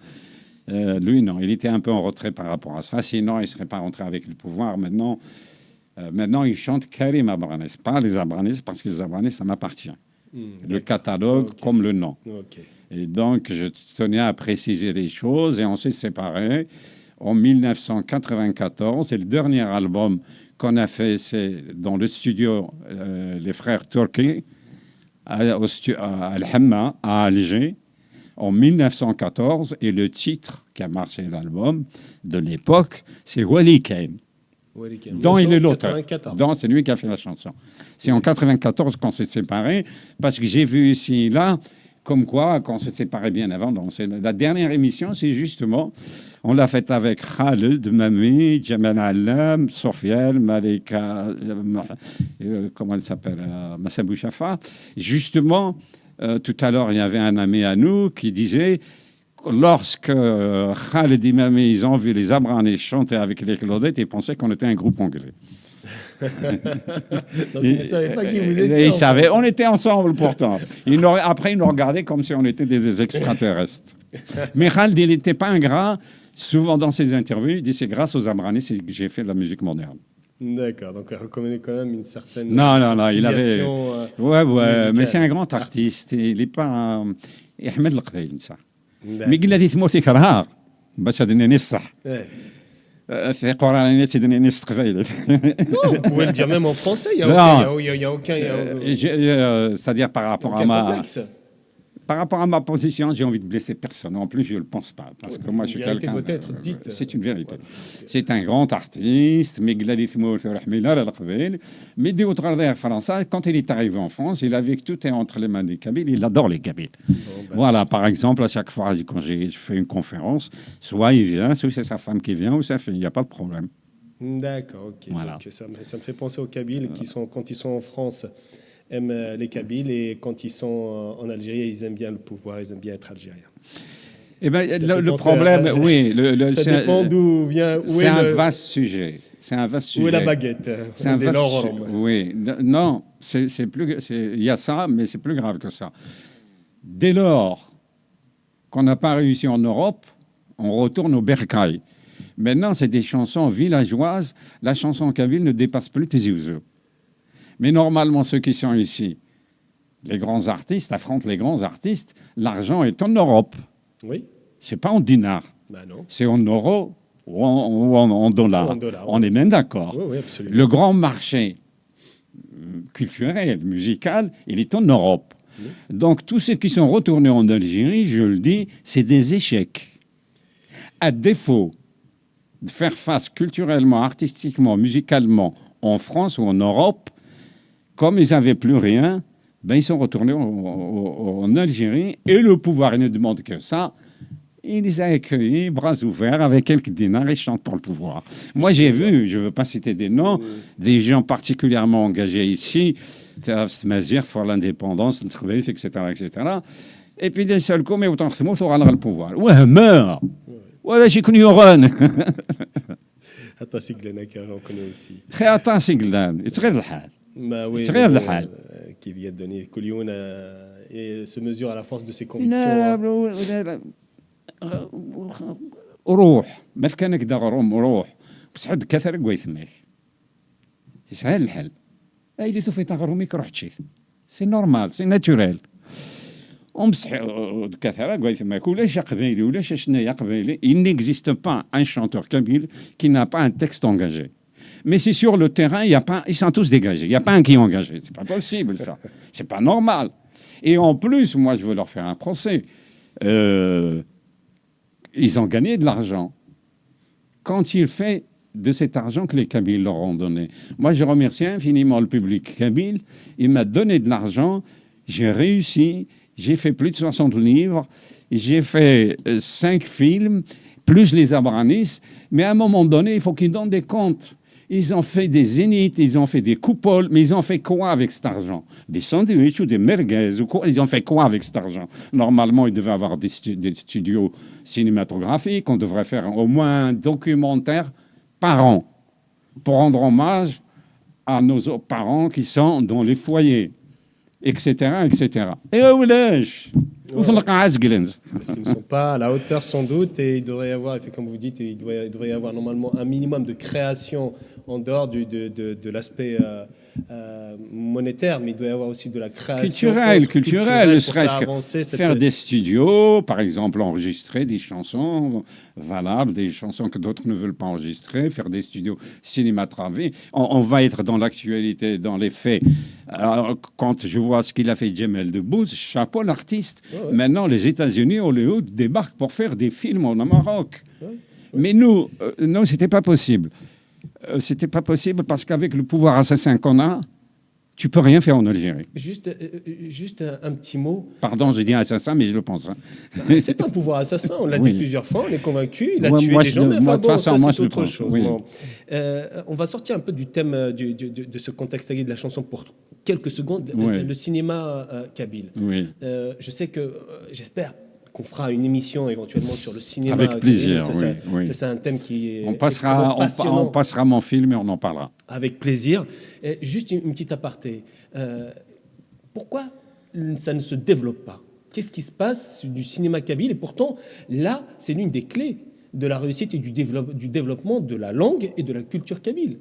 Lui, non, il était un peu en retrait par rapport à ça. Sinon, il ne serait pas rentré avec le pouvoir. Maintenant, il chante Karim Abranès, pas les Abranès, parce que les Abranès, ça m'appartient. Le catalogue comme le nom. Et donc, je tenais à préciser les choses et on s'est séparés en 1994. Et le dernier album qu'on a fait, c'est dans le studio les frères Turki à Al-Hamma, à Alger, en 1914. Et le titre qui a marché l'album de l'époque, c'est Wali Kane. Dont il est l'auteur. C'est lui qui a fait la chanson. C'est en 94 qu'on s'est séparés, parce que j'ai vu ici, là, comme quoi, qu'on s'est séparés bien avant. Donc, la dernière émission, c'est justement, on l'a faite avec Khaled, Mami, Jamal Allam, Sofiel, Malika, comment elle s'appelle, Massabou Chafa. Justement, tout à l'heure, il y avait un ami à nous qui disait, lorsque Khaled et Mami, ils ont vu les Abranés chanter avec les Claudettes, ils pensaient qu'on était un groupe anglais. Donc, ils ne savaient pas qui vous étiez. Ils savaient, on était ensemble pourtant. Après, ils nous regardaient comme si on était des extraterrestres. Mais Khaled, il n'était pas ingrat. Souvent dans ses interviews, il dit c'est grâce aux Abranés que j'ai fait de la musique moderne. D'accord, donc il reconnaît quand même une certaine. Non, il avait. Ouais, mais c'est un grand artiste. Il n'est pas. يحمد القبائل صح. مي قلنا دي ثمورتي كرها باش هذني الصح. في قرآن تدني نص قبائل. Non, vous pouvez le dire même en français, il n'y a aucun. C'est-à-dire par rapport à ma. Par rapport à ma position, j'ai envie de blesser personne. En plus, je ne le pense pas. Parce que moi, je suis quelqu'un... C'est une vérité. C'est un grand artiste. Mais d'autres français, quand il est arrivé en France, il a vu que tout est entre les mains des Kabyles. Il adore les Kabyles. Voilà, par exemple, à chaque fois, quand je fais une conférence, soit il vient, soit c'est sa femme qui vient, ou sa fille. Il n'y a pas de problème. D'accord, ok. Voilà. Donc, ça me fait penser aux Kabyles qui sont, quand ils sont en France, aiment les Kabyles, et quand ils sont en Algérie, ils aiment bien le pouvoir, ils aiment bien être algériens. Eh ben, le problème, oui, ça dépend d'où vient. C'est un vaste sujet. C'est un vaste sujet. Où est la baguette? C'est un vaste sujet. Oui, non, c'est plus. Il y a ça, mais c'est plus grave que ça. Dès lors qu'on n'a pas réussi en Europe, on retourne au bercail. Maintenant, c'est des chansons villageoises. La chanson kabyle ne dépasse plus tes yeux. Mais normalement, ceux qui sont ici, les grands artistes, affrontent les grands artistes. L'argent est en Europe. Oui. C'est pas en dinars. Ben non. C'est en euros ou en dollars. On est même d'accord. Oui, absolument. Le grand marché culturel, musical, il est en Europe. Oui. Donc, tous ceux qui sont retournés en Algérie, je le dis, c'est des échecs. À défaut de faire face culturellement, artistiquement, musicalement en France ou en Europe, comme ils n'avaient plus rien, ben ils sont retournés en Algérie et le pouvoir, il ne demande que ça. Il les a accueillis, bras ouverts, avec quelques dinars et chantent pour le pouvoir. Moi, j'ai vu, je ne veux pas citer des noms, des gens particulièrement engagés ici, pour l'indépendance, etc., etc. Et puis d'un seul coup, mais autant que moi, tu auras le pouvoir. Ouais, meurs. Voilà, j'ai connu Oran. حتى سيغلانك on connaît aussi. خياطة سيقلان يتغير الحال. Bah oui, يتغير mais الحال. qui vient de donner Koulioun et se mesure à la force de ses لا convictions. لا لا روح ما في كانك دا غروم روح بس عد كثر قويث ماك يسهل الحل اي اللي توفي تغروميك روح تشيث سي نورمال سي ناتوريل ومسح كثر قويث ماك ولاش قبيلي ولاش شنايا قبيلي il n'existe pas un chanteur kabyle qui n'a pas un texte engagé. Mais c'est sur le terrain, il y a pas, ils sont tous dégagés. Il n'y a pas un qui est engagé. C'est pas possible, ça. C'est pas normal. Et en plus, moi, je veux leur faire un procès. Ils ont gagné de l'argent. Quand il fait de cet argent que les Kabyles leur ont donné. Moi, je remercie infiniment le public kabyle. Il m'a donné de l'argent. J'ai réussi. J'ai fait plus de 60 livres. J'ai fait 5 films, plus les Abranis. Mais à un moment donné, il faut qu'ils donnent des comptes. Ils ont fait des zéniths, ils ont fait des coupoles, mais ils ont fait quoi avec cet argent? Des sandwichs ou des merguez ou quoi? Ils ont fait quoi avec cet argent? Normalement, ils devaient avoir des studios cinématographiques. On devrait faire au moins un documentaire par an pour rendre hommage à nos parents qui sont dans les foyers, etc., etc. Et wesh, Parce qu'ils ne sont pas à la hauteur sans doute et il devrait y avoir, comme vous dites, il devrait y avoir normalement un minimum de création en dehors de l'aspect monétaire, mais il doit y avoir aussi de la création culturelle, ne serait-ce que faire des studios, par exemple, enregistrer des chansons valables, des chansons que d'autres ne veulent pas enregistrer, faire des studios cinématographiques. On va être dans l'actualité, dans les faits. Alors, quand je vois ce qu'il a fait Jamel Debbouze, chapeau l'artiste. Ouais. Maintenant, les États-Unis, Hollywood débarquent pour faire des films au Maroc. Ouais. Mais nous, non, c'était pas possible. C'était pas possible parce qu'avec le pouvoir assassin qu'on a, tu peux rien faire en Algérie. Juste un petit mot. Pardon, j'ai dit assassin, mais je le pense. Hein. C'est un pouvoir assassin, on l'a dit plusieurs fois, on est convaincu, il a tué des gens, mais enfin bon, ça c'est autre chose. Oui. Bon. On va sortir un peu du thème de ce contexte de la chanson pour quelques secondes. Oui. Le cinéma kabyle. Oui. Je sais que, j'espère qu'on fera une émission éventuellement sur le cinéma. Avec plaisir, oui. Ça, c'est un thème qui est on passera mon film et on en parlera. Avec plaisir. Et juste une petite aparté. Pourquoi ça ne se développe pas? Qu'est-ce qui se passe du cinéma kabyle? Et pourtant, là, c'est l'une des clés de la réussite et du développement de la langue et de la culture kabyle.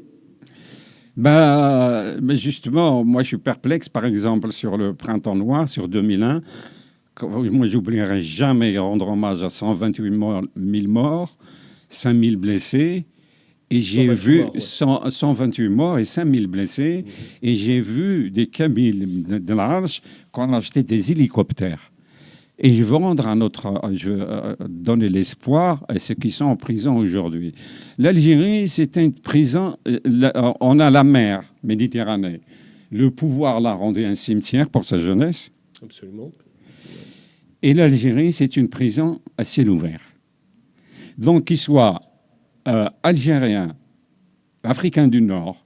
Mais justement, moi, je suis perplexe, par exemple, sur le Printemps Noir, sur 2001. Moi, j'oublierai jamais rendre hommage à 128 000 morts, 5 000 blessés. Et j'ai vu 128 morts et 5 000 blessés. Et j'ai vu des Kabyles de l'Arche qui ont acheté des hélicoptères. Et je veux donner l'espoir à ceux qui sont en prison aujourd'hui. L'Algérie, c'est une prison. On a la mer Méditerranée. Le pouvoir l'a rendu un cimetière pour sa jeunesse. Absolument. Et l'Algérie, c'est une prison à ciel ouvert. Donc, qu'ils soient algériens, africains du Nord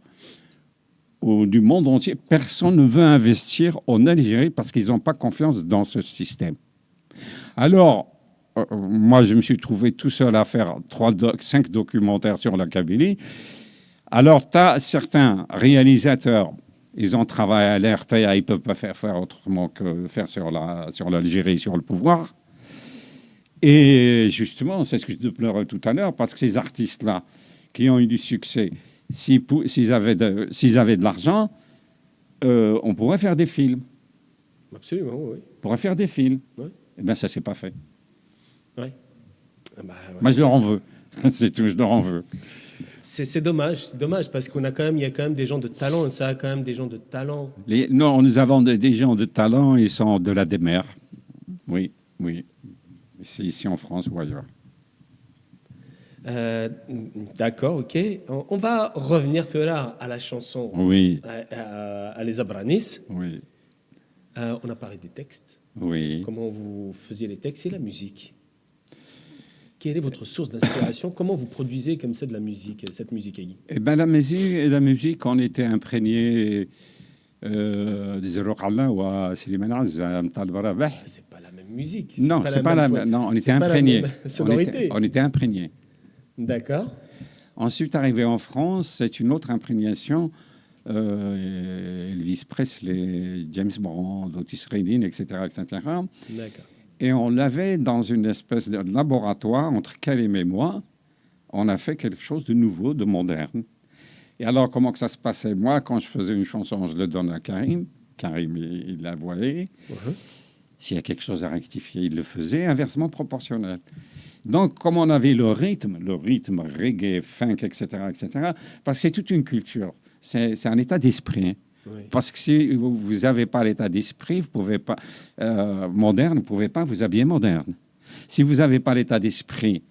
ou du monde entier, personne ne veut investir en Algérie parce qu'ils n'ont pas confiance dans ce système. Alors, moi, je me suis trouvé tout seul à faire 5 documentaires sur la Kabylie. Alors, tu as certains réalisateurs, ils ont travaillé à l'RTA, ils ne peuvent pas faire autrement que faire sur l'Algérie, sur le pouvoir. Et justement, c'est ce que je pleurais tout à l'heure, parce que ces artistes-là, qui ont eu du succès, s'ils avaient de l'argent, on pourrait faire des films. Absolument, oui. On pourrait faire des films. Oui. Eh bien, ça ne s'est pas fait. Oui. Moi, je leur en veux. C'est tout, je leur en veux. C'est dommage, parce qu'il y a quand même des gens de talent, et ça a quand même des gens de talent. Non, nous avons des gens de talent, ils sont de la démer. Oui, oui. C'est ici en France ou ailleurs. D'accord, ok. On va revenir là à la chanson. Oui. À Les Abranis. Oui. On a parlé des textes. Oui. Comment vous faisiez les textes et la musique. Quelle est votre source d'inspiration? Comment vous produisez comme ça de la musique, cette musique? Eh bien, la musique, on était imprégné Zerrouk Allah ou Slimane Azza, Mtal Barabah. C'est pas la même musique. Non, c'est pas la même. Non, on était imprégnés. Sonorité. On était imprégnés. D'accord. Ensuite, arrivé en France, c'est une autre imprégnation. Elvis Presley, James Brown, Otis Redding, etc., etc. D'accord. Et on l'avait dans une espèce de laboratoire entre Karim et moi. On a fait quelque chose de nouveau, de moderne. Et alors, comment que ça se passait? Moi, quand je faisais une chanson, je le donne à Karim. Karim, il la voyait. S'il y a quelque chose à rectifier, il le faisait, inversement proportionnel. Donc, comme on avait le rythme reggae, funk, etc., parce que c'est toute une culture. C'est un état d'esprit. Oui. Parce que si vous n'avez pas l'état d'esprit, vous pouvez pas moderne, vous ne pouvez pas vous habiller moderne. Si vous n'avez pas l'état d'esprit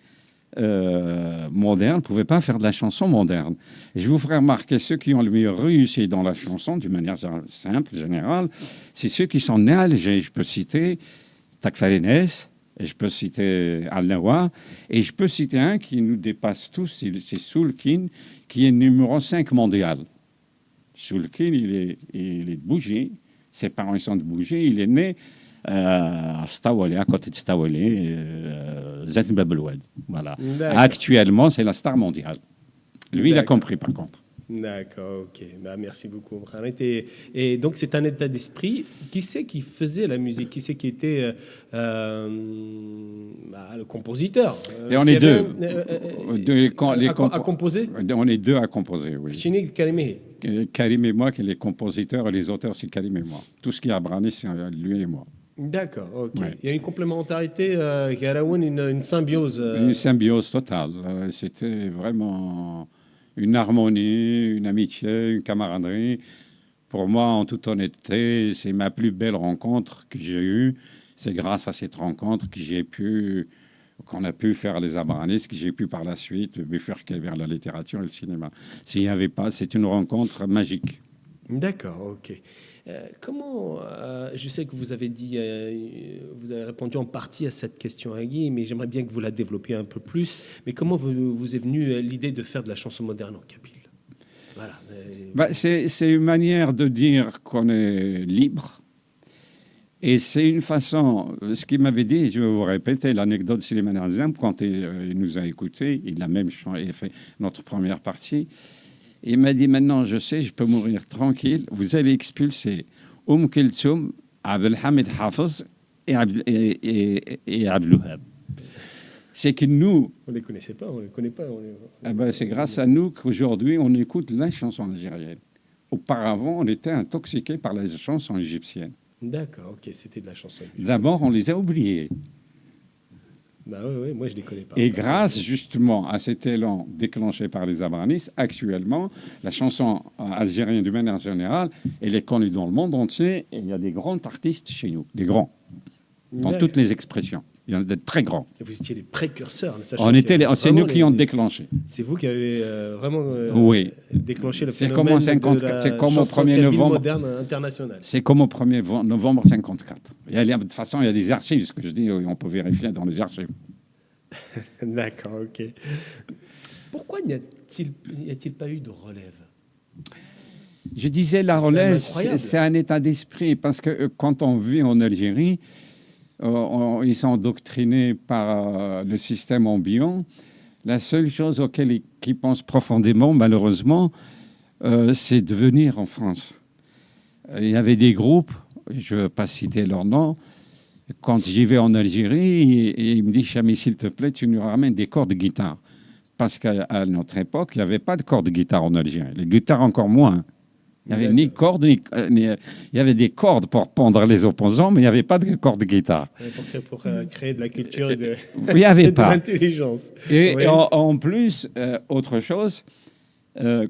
moderne, vous ne pouvez pas faire de la chanson moderne. Et je vous ferai remarquer, ceux qui ont le mieux réussi dans la chanson, d'une manière simple, générale, c'est ceux qui sont nés à Alger. Je peux citer Takfarines, et je peux citer Al-Nawa, et je peux citer un qui nous dépasse tous, c'est Soulkin, qui est numéro 5 mondial. Soulkin, il est de Bougie, ses parents sont de Bougie, il est né à Stawali, à côté de Stawali, Zet Babelwed. Voilà. Actuellement, c'est la star mondiale. Lui, il a compris par contre. D'accord, ok. Bah, merci beaucoup, Mohamed. Et donc, c'est un état d'esprit. Qui c'est qui faisait la musique? Qui c'est qui était le compositeur? Et on est deux. À composer? On est deux à composer, oui. Karim et moi, qui est les compositeurs, et les auteurs, c'est Karim et moi. Tout ce qui est à Brani, c'est lui et moi. D'accord, ok. Ouais. Il y a une complémentarité, une symbiose. Une symbiose totale. C'était vraiment une harmonie, une amitié, une camaraderie. Pour moi, en toute honnêteté, c'est ma plus belle rencontre que j'ai eue. C'est grâce à cette rencontre qu'on a pu faire les Abranis, que j'ai pu par la suite bifurquer vers la littérature et le cinéma. S'il n'y avait pas, c'est une rencontre magique. D'accord, ok. Comment, je sais que vous avez dit, vous avez répondu en partie à cette question, Guy, mais j'aimerais bien que vous la développiez un peu plus. Mais comment vous est venue l'idée de faire de la chanson moderne en kabyle? Voilà. C'est une manière de dire qu'on est libre. Et c'est une façon, ce qu'il m'avait dit, je vais vous répéter l'anecdote de Slimane Azam, quand il nous a écoutés, il a même fait notre première partie. Il m'a dit, maintenant, je sais, je peux mourir tranquille. Vous allez expulser Kulthum, Abdelhamid Hafez et Abdelwahab. C'est que nous... On ne les connaissait pas, on ne les connaît pas. C'est grâce à nous qu'aujourd'hui, on écoute la chanson algérienne. Auparavant, on était intoxiqués par la chanson égyptienne. D'accord, ok, c'était de la chanson égyptienne. D'abord, on les a oubliés. Oui, moi je ne les connais pas. Et grâce justement à cet élan déclenché par les Abranis, actuellement, la chanson algérienne de manière générale, elle est connue dans le monde entier et il y a des grands artistes chez nous, des grands, dans toutes les expressions. Il y en a des très grands. Et vous étiez les précurseurs. C'est nous qui ont déclenché. C'est vous qui avez vraiment déclenché le c'est phénomène c'est comme au 1er novembre moderne international. C'est comme au 1er novembre 54. De toute façon, il y a des archives, ce que je dis, on peut vérifier dans les archives. D'accord, ok. Pourquoi n'y a-t-il pas eu de relève? Je disais, la relève, c'est un état d'esprit, parce que quand on vit en Algérie, ils sont endoctrinés par le système ambiant. La seule chose auquel ils pensent profondément, malheureusement, c'est de venir en France. Il y avait des groupes, je ne veux pas citer leur nom, quand j'y vais en Algérie, et il me dit, Chami, s'il te plaît, tu nous ramènes des cordes de guitare. Parce qu'à notre époque, il n'y avait pas de cordes de guitare en Algérie. Les guitares encore moins. Il n'y avait ni cordes, il y avait des cordes pour pendre les opposants, mais il n'y avait pas de cordes de guitare. Pour créer de la culture et de, il n'y avait pas. l'intelligence. Et en plus, autre chose,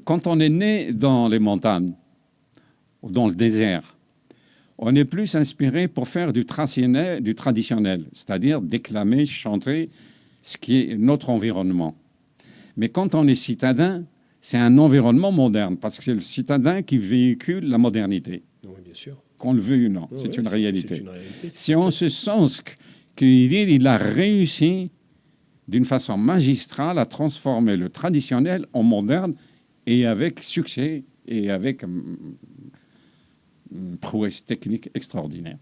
quand on est né dans les montagnes, ou dans le désert, on est plus inspiré pour faire du traditionnel, c'est-à-dire déclamer, chanter ce qui est notre environnement. Mais quand on est citadin, c'est un environnement moderne, parce que c'est le citadin qui véhicule la modernité. Oui, bien sûr. Qu'on le veuille ou non, c'est une réalité. C'est une réalité. C'est en ce sens qu'il a réussi d'une façon magistrale à transformer le traditionnel en moderne, et avec succès, et avec prouesse technique extraordinaire.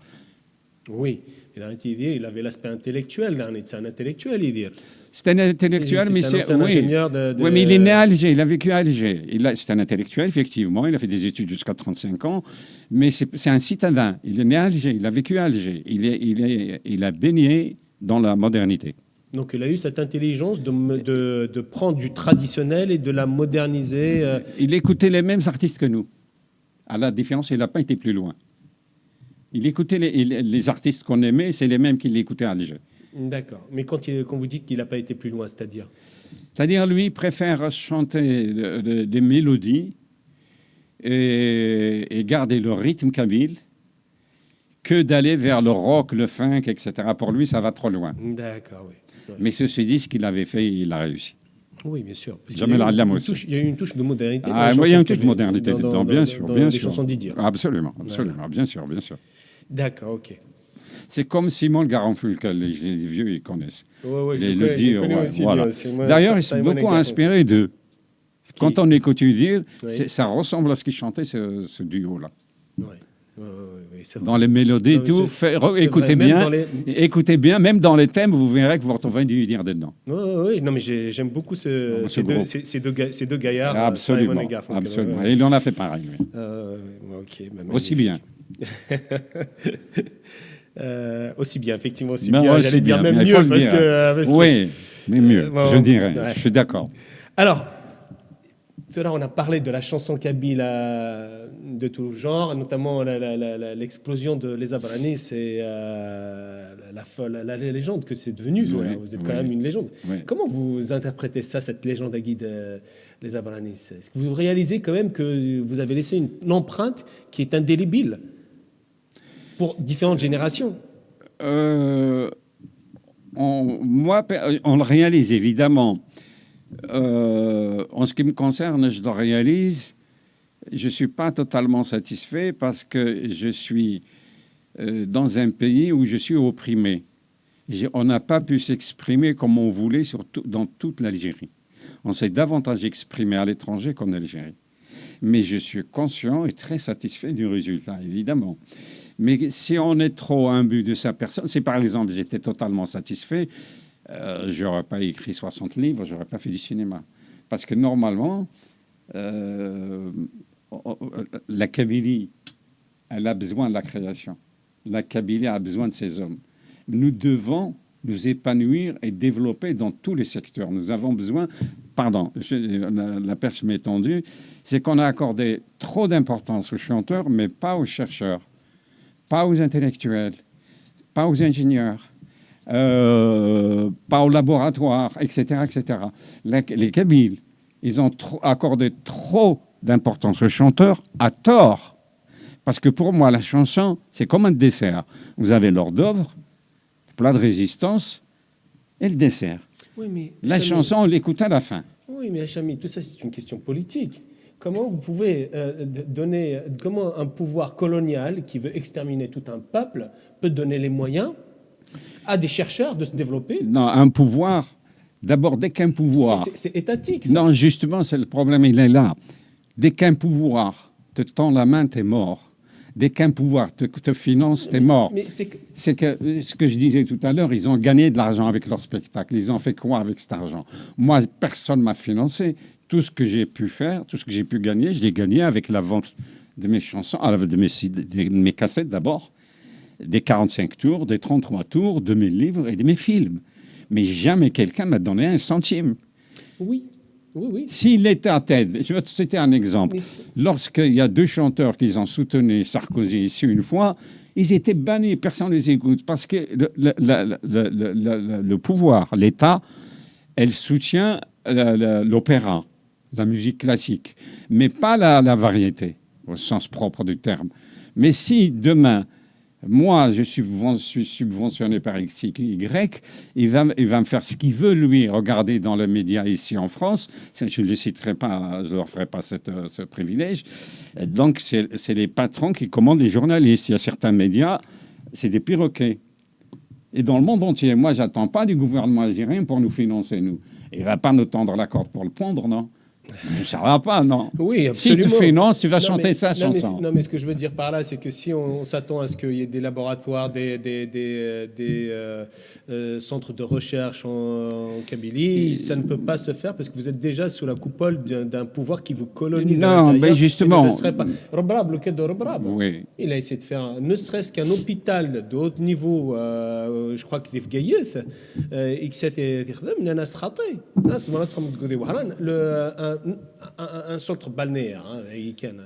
Oui, il avait l'aspect intellectuel, c'est un intellectuel, il dit. C'est un intellectuel, mais c'est un oui. ingénieur Oui, mais il est né à Alger, il a vécu à Alger. C'est un intellectuel, effectivement, il a fait des études jusqu'à 35 ans, mais c'est un citadin. Il est né à Alger, il a vécu à Alger. Il a baigné dans la modernité. Donc il a eu cette intelligence de prendre du traditionnel et de la moderniser. Il écoutait les mêmes artistes que nous. À la différence, il n'a pas été plus loin. Il écoutait les artistes qu'on aimait, c'est les mêmes qu'il écoutait à Alger. D'accord. Mais quand vous dites qu'il n'a pas été plus loin, c'est-à-dire? C'est-à-dire, lui, il préfère chanter des mélodies et garder le rythme kabyle que d'aller vers le rock, le funk, etc. Pour lui, ça va trop loin. D'accord, oui. Ouais. Mais ceci dit, ce qu'il avait fait, il a réussi. Oui, bien sûr. Jamel Allam aussi. Il y a eu une touche de modernité. Ah, il y a une touche de modernité dedans, bien sûr. Dans bien les sûr. chansons d'Idir. Absolument, absolument, Voilà. bien sûr, bien sûr. D'accord, ok. C'est comme Simon le Garanful, que les vieux ils connaissent. Ouais, Les- le dire, connais ouais, aussi voilà. bien. C'est moi, D'ailleurs, ils Simon sont beaucoup Garfunkel. inspirés d'eux. Quand on écoute dire, Oui. ça ressemble à ce qu'ils chantaient, ce duo-là. Ouais. C'est vrai. Dans les mélodies, Non, mais tout, c'est vrai, écoutez même bien, dans les- écoutez bien, même dans les thèmes, vous verrez que vous retrouvez du dire dedans. Oui, non, mais j'aime beaucoup ce ces groupe. ces deux gaillards, Simon Absolument, et Garfunkel. absolument. Ouais. Et il en a fait pareil, lui. Ok, bah, Aussi magnifique. bien. Aussi bien, effectivement, aussi Ben, bien. aussi J'allais dire bien, même mais il faut mieux le parce dire. que. Parce que- Oui, mais mieux, bon, je dirais. ouais. Je suis d'accord. Alors, tout à l'heure, on a parlé de la chanson kabyle de tout genre, notamment l'explosion de Les Abranis et la légende que c'est devenu. Oui, Vous êtes quand oui. même une légende. Oui. Comment vous interprétez ça, cette légende à guide Les Abranis? Est-ce que vous réalisez quand même que vous avez laissé une empreinte qui est indélébile pour différentes générations? On le réalise évidemment. En ce qui me concerne, je le réalise. Je ne suis pas totalement satisfait parce que je suis dans un pays où je suis opprimé. On n'a pas pu s'exprimer comme on voulait dans toute l'Algérie. On s'est davantage exprimé à l'étranger qu'en Algérie. Mais je suis conscient et très satisfait du résultat, évidemment. Mais si on est trop imbu de sa personne, si par exemple j'étais totalement satisfait, je n'aurais pas écrit 60 livres, je n'aurais pas fait du cinéma. Parce que normalement, la Kabylie, elle a besoin de la création. La Kabylie a besoin de ces hommes. Nous devons nous épanouir et développer dans tous les secteurs. Nous avons besoin, la perche m'est tendue, c'est qu'on a accordé trop d'importance aux chanteurs, mais pas aux chercheurs, pas aux intellectuels, pas aux ingénieurs, pas aux laboratoires, etc., etc. Les Kabyles, ils ont accordé trop d'importance aux chanteurs à tort. Parce que pour moi, la chanson, c'est comme un dessert. Vous avez l'hors d'œuvre, plat de résistance et le dessert. Oui, mais La chanson, on l'écoute à la fin. Oui, mais Hachami, tout ça, c'est une question politique. Comment vous pouvez donner, comment un pouvoir colonial qui veut exterminer tout un peuple peut donner les moyens à des chercheurs de se développer? Non, un pouvoir, d'abord, dès qu'un pouvoir... C'est étatique, ça. Non, justement, c'est le problème, il est là. Dès qu'un pouvoir te tend la main, t'es mort. Dès qu'un pouvoir te finance, t'es mort. Mais c'est que ce que je disais tout à l'heure, ils ont gagné de l'argent avec leur spectacle. Ils ont fait quoi avec cet argent? Moi, personne ne m'a financé. Tout ce que j'ai pu faire, tout ce que j'ai pu gagner, je l'ai gagné avec la vente de mes chansons, de mes cassettes d'abord, des 45 tours, des 33 tours, de mes livres et de mes films. Mais jamais quelqu'un m'a donné un centime. oui. Si l'État t'aide, je vais te citer un exemple. Mais Lorsqu'il y a deux chanteurs qui ont soutenu Sarkozy ici une fois, ils étaient bannis, personne ne les écoute, parce que le pouvoir, l'État, elle soutient l'opéra, la musique classique, mais pas la variété, au sens propre du terme. Mais si demain, moi, je suis subventionné par XY, il va me faire ce qu'il veut, lui, regarder dans les médias ici en France. Je ne le citerai pas, je ne leur ferai pas ce privilège. Donc, c'est les patrons qui commandent les journalistes. Il y a certains médias, c'est des perroquets. Et dans le monde entier, moi, je n'attends pas du gouvernement algérien pour nous financer, nous. Il ne va pas nous tendre la corde pour le pondre, non? Ça va pas, non. Oui, Si tu absolument. finances, tu vas Non, chanter mais- sa non, mais- chanson. non, mais ce que je veux dire par là, c'est que si on s'attend à ce qu'il y ait des laboratoires, des centres de recherche en Kabylie, ça ne peut pas se faire parce que vous êtes déjà sous la coupole d'un pouvoir qui vous colonise à Non, l'intérieur. mais justement- Il ne laisserait pas. Rebrab, le cas de Rebrab. Oui. Il a essayé de faire, ne serait-ce qu'un hôpital de haut niveau, je crois qu'il est في Gaïeth, un centre balnéaire, hein,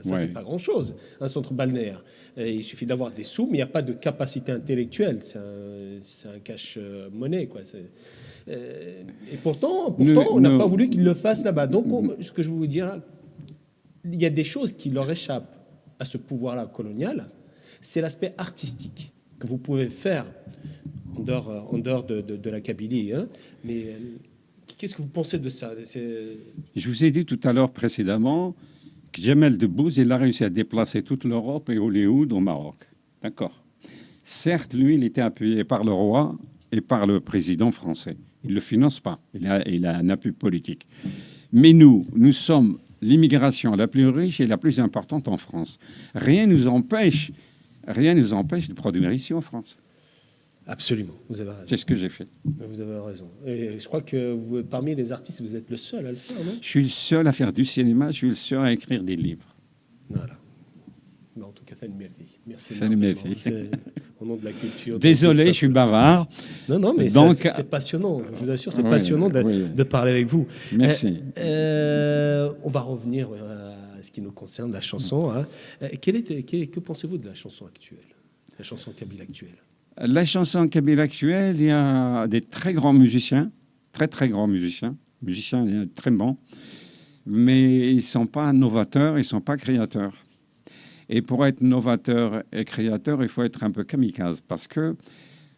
ça Ouais. c'est pas grand-chose, un centre balnéaire. Il suffit d'avoir des sous, mais il n'y a pas de capacité intellectuelle. C'est un cache-monnaie, quoi. Et pourtant, on n'a pas voulu qu'ils le fassent là-bas. Donc, ce que je veux vous dire, il y a des choses qui leur échappent à ce pouvoir-là colonial. C'est l'aspect artistique que vous pouvez faire en dehors de la Kabylie. Hein. Mais qu'est-ce que vous pensez de ça? Je vous ai dit tout à l'heure précédemment que Jamel Debbouze, il a réussi à déplacer toute l'Europe et Hollywood au Maroc. D'accord. Certes, lui, il était appuyé par le roi et par le président français. Il ne le finance pas. Il a un appui politique. Mais nous sommes l'immigration la plus riche et la plus importante en France. Rien ne nous empêche de produire ici en France. Absolument, vous avez raison. C'est ce que j'ai fait. Vous avez raison. Et je crois que parmi les artistes, vous êtes le seul à le faire, non? Je suis le seul à faire du cinéma, je suis le seul à écrire des livres. Voilà. Mais en tout cas, merci. Fanny énormément. Murphy. C'est au nom de la culture. Désolé, je suis bavard. Non, mais Donc, c'est passionnant. Je vous assure, c'est oui, passionnant oui. de parler avec vous. Merci. On va revenir à ce qui nous concerne, la chanson. Hein. Que pensez-vous de la chanson actuelle, la chanson kabyle actuelle? La chanson kabyle actuelle, il y a des très grands musiciens, très grands musiciens très bons, mais ils ne sont pas novateurs, ils ne sont pas créateurs. Et pour être novateur et créateur, il faut être un peu kamikaze, parce que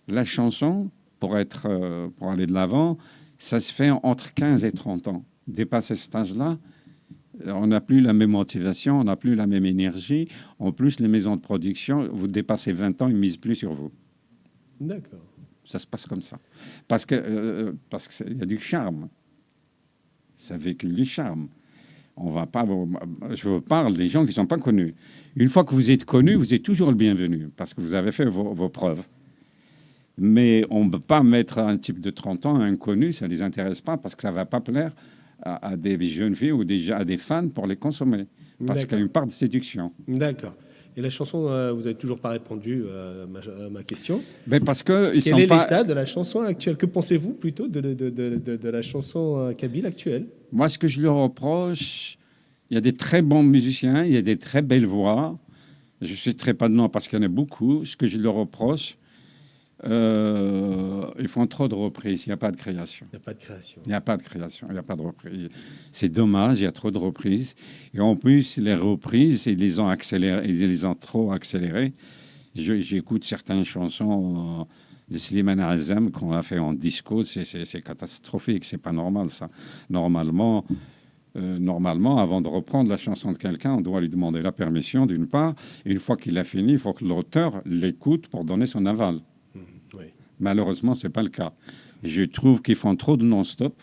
la chanson, pour aller de l'avant, ça se fait entre 15 et 30 ans. Dépasser cet âge-là, on n'a plus la même motivation, on n'a plus la même énergie. En plus, les maisons de production, vous dépassez 20 ans, ils ne misent plus sur vous. D'accord. Ça se passe comme ça. Parce qu'il y a du charme. Ça véhicule du charme. Je vous parle des gens qui ne sont pas connus. Une fois que vous êtes connu, vous êtes toujours le bienvenu parce que vous avez fait vos preuves. Mais on ne peut pas mettre un type de 30 ans inconnu, ça ne les intéresse pas parce que ça ne va pas plaire à des jeunes filles ou déjà à des fans pour les consommer. Parce qu'il y a une part de séduction. D'accord. Et la chanson, vous n'avez toujours pas répondu à ma question. Mais parce que Quel est l'état de la chanson actuelle? Que pensez-vous plutôt de la chanson kabyle actuelle? Moi, ce que je leur reproche, il y a des très bons musiciens, il y a des très belles voix. Je ne citerai pas de nom parce qu'il y en a beaucoup. Ce que je leur reproche, ils font trop de reprises. Il n'y a pas de création. Il n'y a pas de création. Il n'y a pas de création. Il n'y a pas de reprise. C'est dommage, il y a trop de reprises. Et en plus, les reprises, ils les ont accélérées, ils les ont trop accélérées. J'écoute certaines chansons de Slimane Azam qu'on a fait en disco. C'est catastrophique. C'est pas normal, ça. Normalement, avant de reprendre la chanson de quelqu'un, on doit lui demander la permission, d'une part. Et une fois qu'il a fini, il faut que l'auteur l'écoute pour donner son aval. Oui. Malheureusement, ce n'est pas le cas. Je trouve qu'ils font trop de non-stop.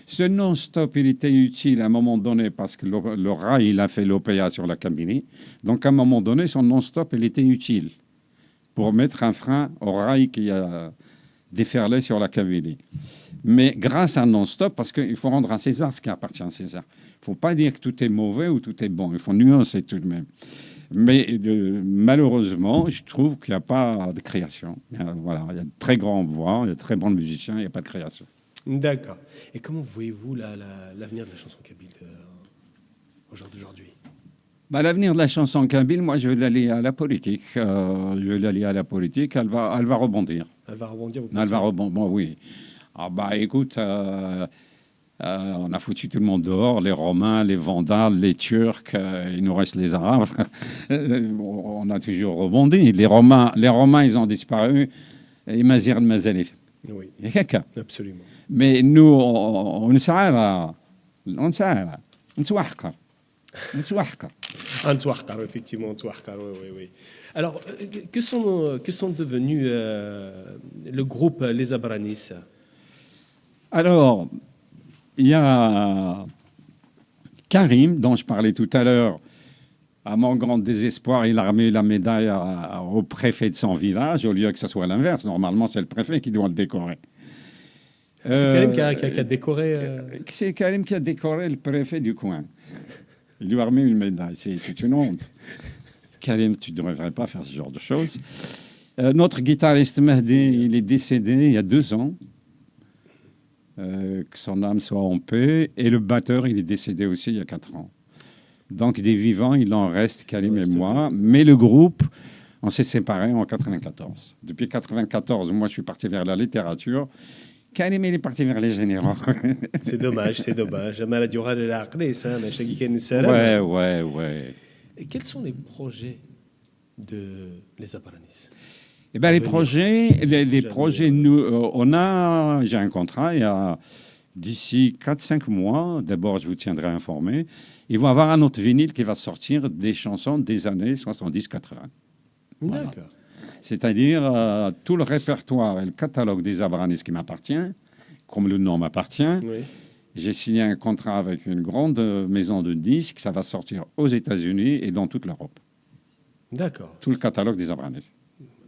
Ce non-stop, il était utile à un moment donné parce que le rail, il a fait l'OPA sur la Kabylie. Donc, à un moment donné, son non-stop, il était utile pour mettre un frein au rail qui a déferlé sur la Kabylie. Mais grâce à un non-stop, parce qu'il faut rendre à César ce qui appartient à César. Il ne faut pas dire que tout est mauvais ou tout est bon. Il faut nuancer tout de même. Mais malheureusement, je trouve qu'il n'y a pas de création. Il y a de très grands voix, il y a de très bons musiciens, il n'y a pas de création. D'accord. Et comment voyez-vous l'avenir de la chanson kabyle aujourd'hui? L'avenir de la chanson kabyle, moi, je vais l'allier à la politique. Elle va rebondir. Elle va rebondir, vous Elle pensez? va rebondir, oui. Écoute, on a foutu tout le monde dehors, les Romains, les Vandales, les Turcs, il nous reste les Arabes. On a toujours rebondi. Les Romains, ils ont disparu. Et Mazir al-Mazalif. Oui, Il y a quelqu'un. absolument. Mais nous, on s'arrête. On s'arrête. On s'ouahkar. Antouahkar, effectivement, Antouahkar, oui. Alors, que sont devenus le groupe Les Abranis? Alors, il y a Karim, dont je parlais tout à l'heure, à mon grand désespoir, il a remis la médaille au préfet de son village, au lieu que ce soit l'inverse. Normalement, c'est le préfet qui doit le décorer. C'est Karim qui a décoré. C'est Karim qui a décoré le préfet du coin. Il lui a remis une médaille. C'est une honte. Karim, tu ne devrais pas faire ce genre de choses. Notre guitariste Mehdi, il est décédé il y a 2 ans. Que son âme soit en paix. Et le batteur, il est décédé aussi il y a 4 ans. Donc, des vivants, il en reste Karim et moi. Mais le groupe, on s'est séparés en 94. Depuis 94, moi, je suis parti vers la littérature. Karim, il est parti vers les généraux. C'est dommage, c'est dommage. Ouais. Et quels sont les projets de Les Abranis? Eh ben, les projets, j'ai un contrat, il y a d'ici 4-5 mois, d'abord je vous tiendrai informé, ils vont avoir un autre vinyle qui va sortir des chansons des années 70-80. Voilà. D'accord. C'est-à-dire tout le répertoire et le catalogue des Abranis qui m'appartient, comme le nom m'appartient. Oui. J'ai signé un contrat avec une grande maison de disques, ça va sortir aux États-Unis et dans toute l'Europe. D'accord. Tout le catalogue des Abranis.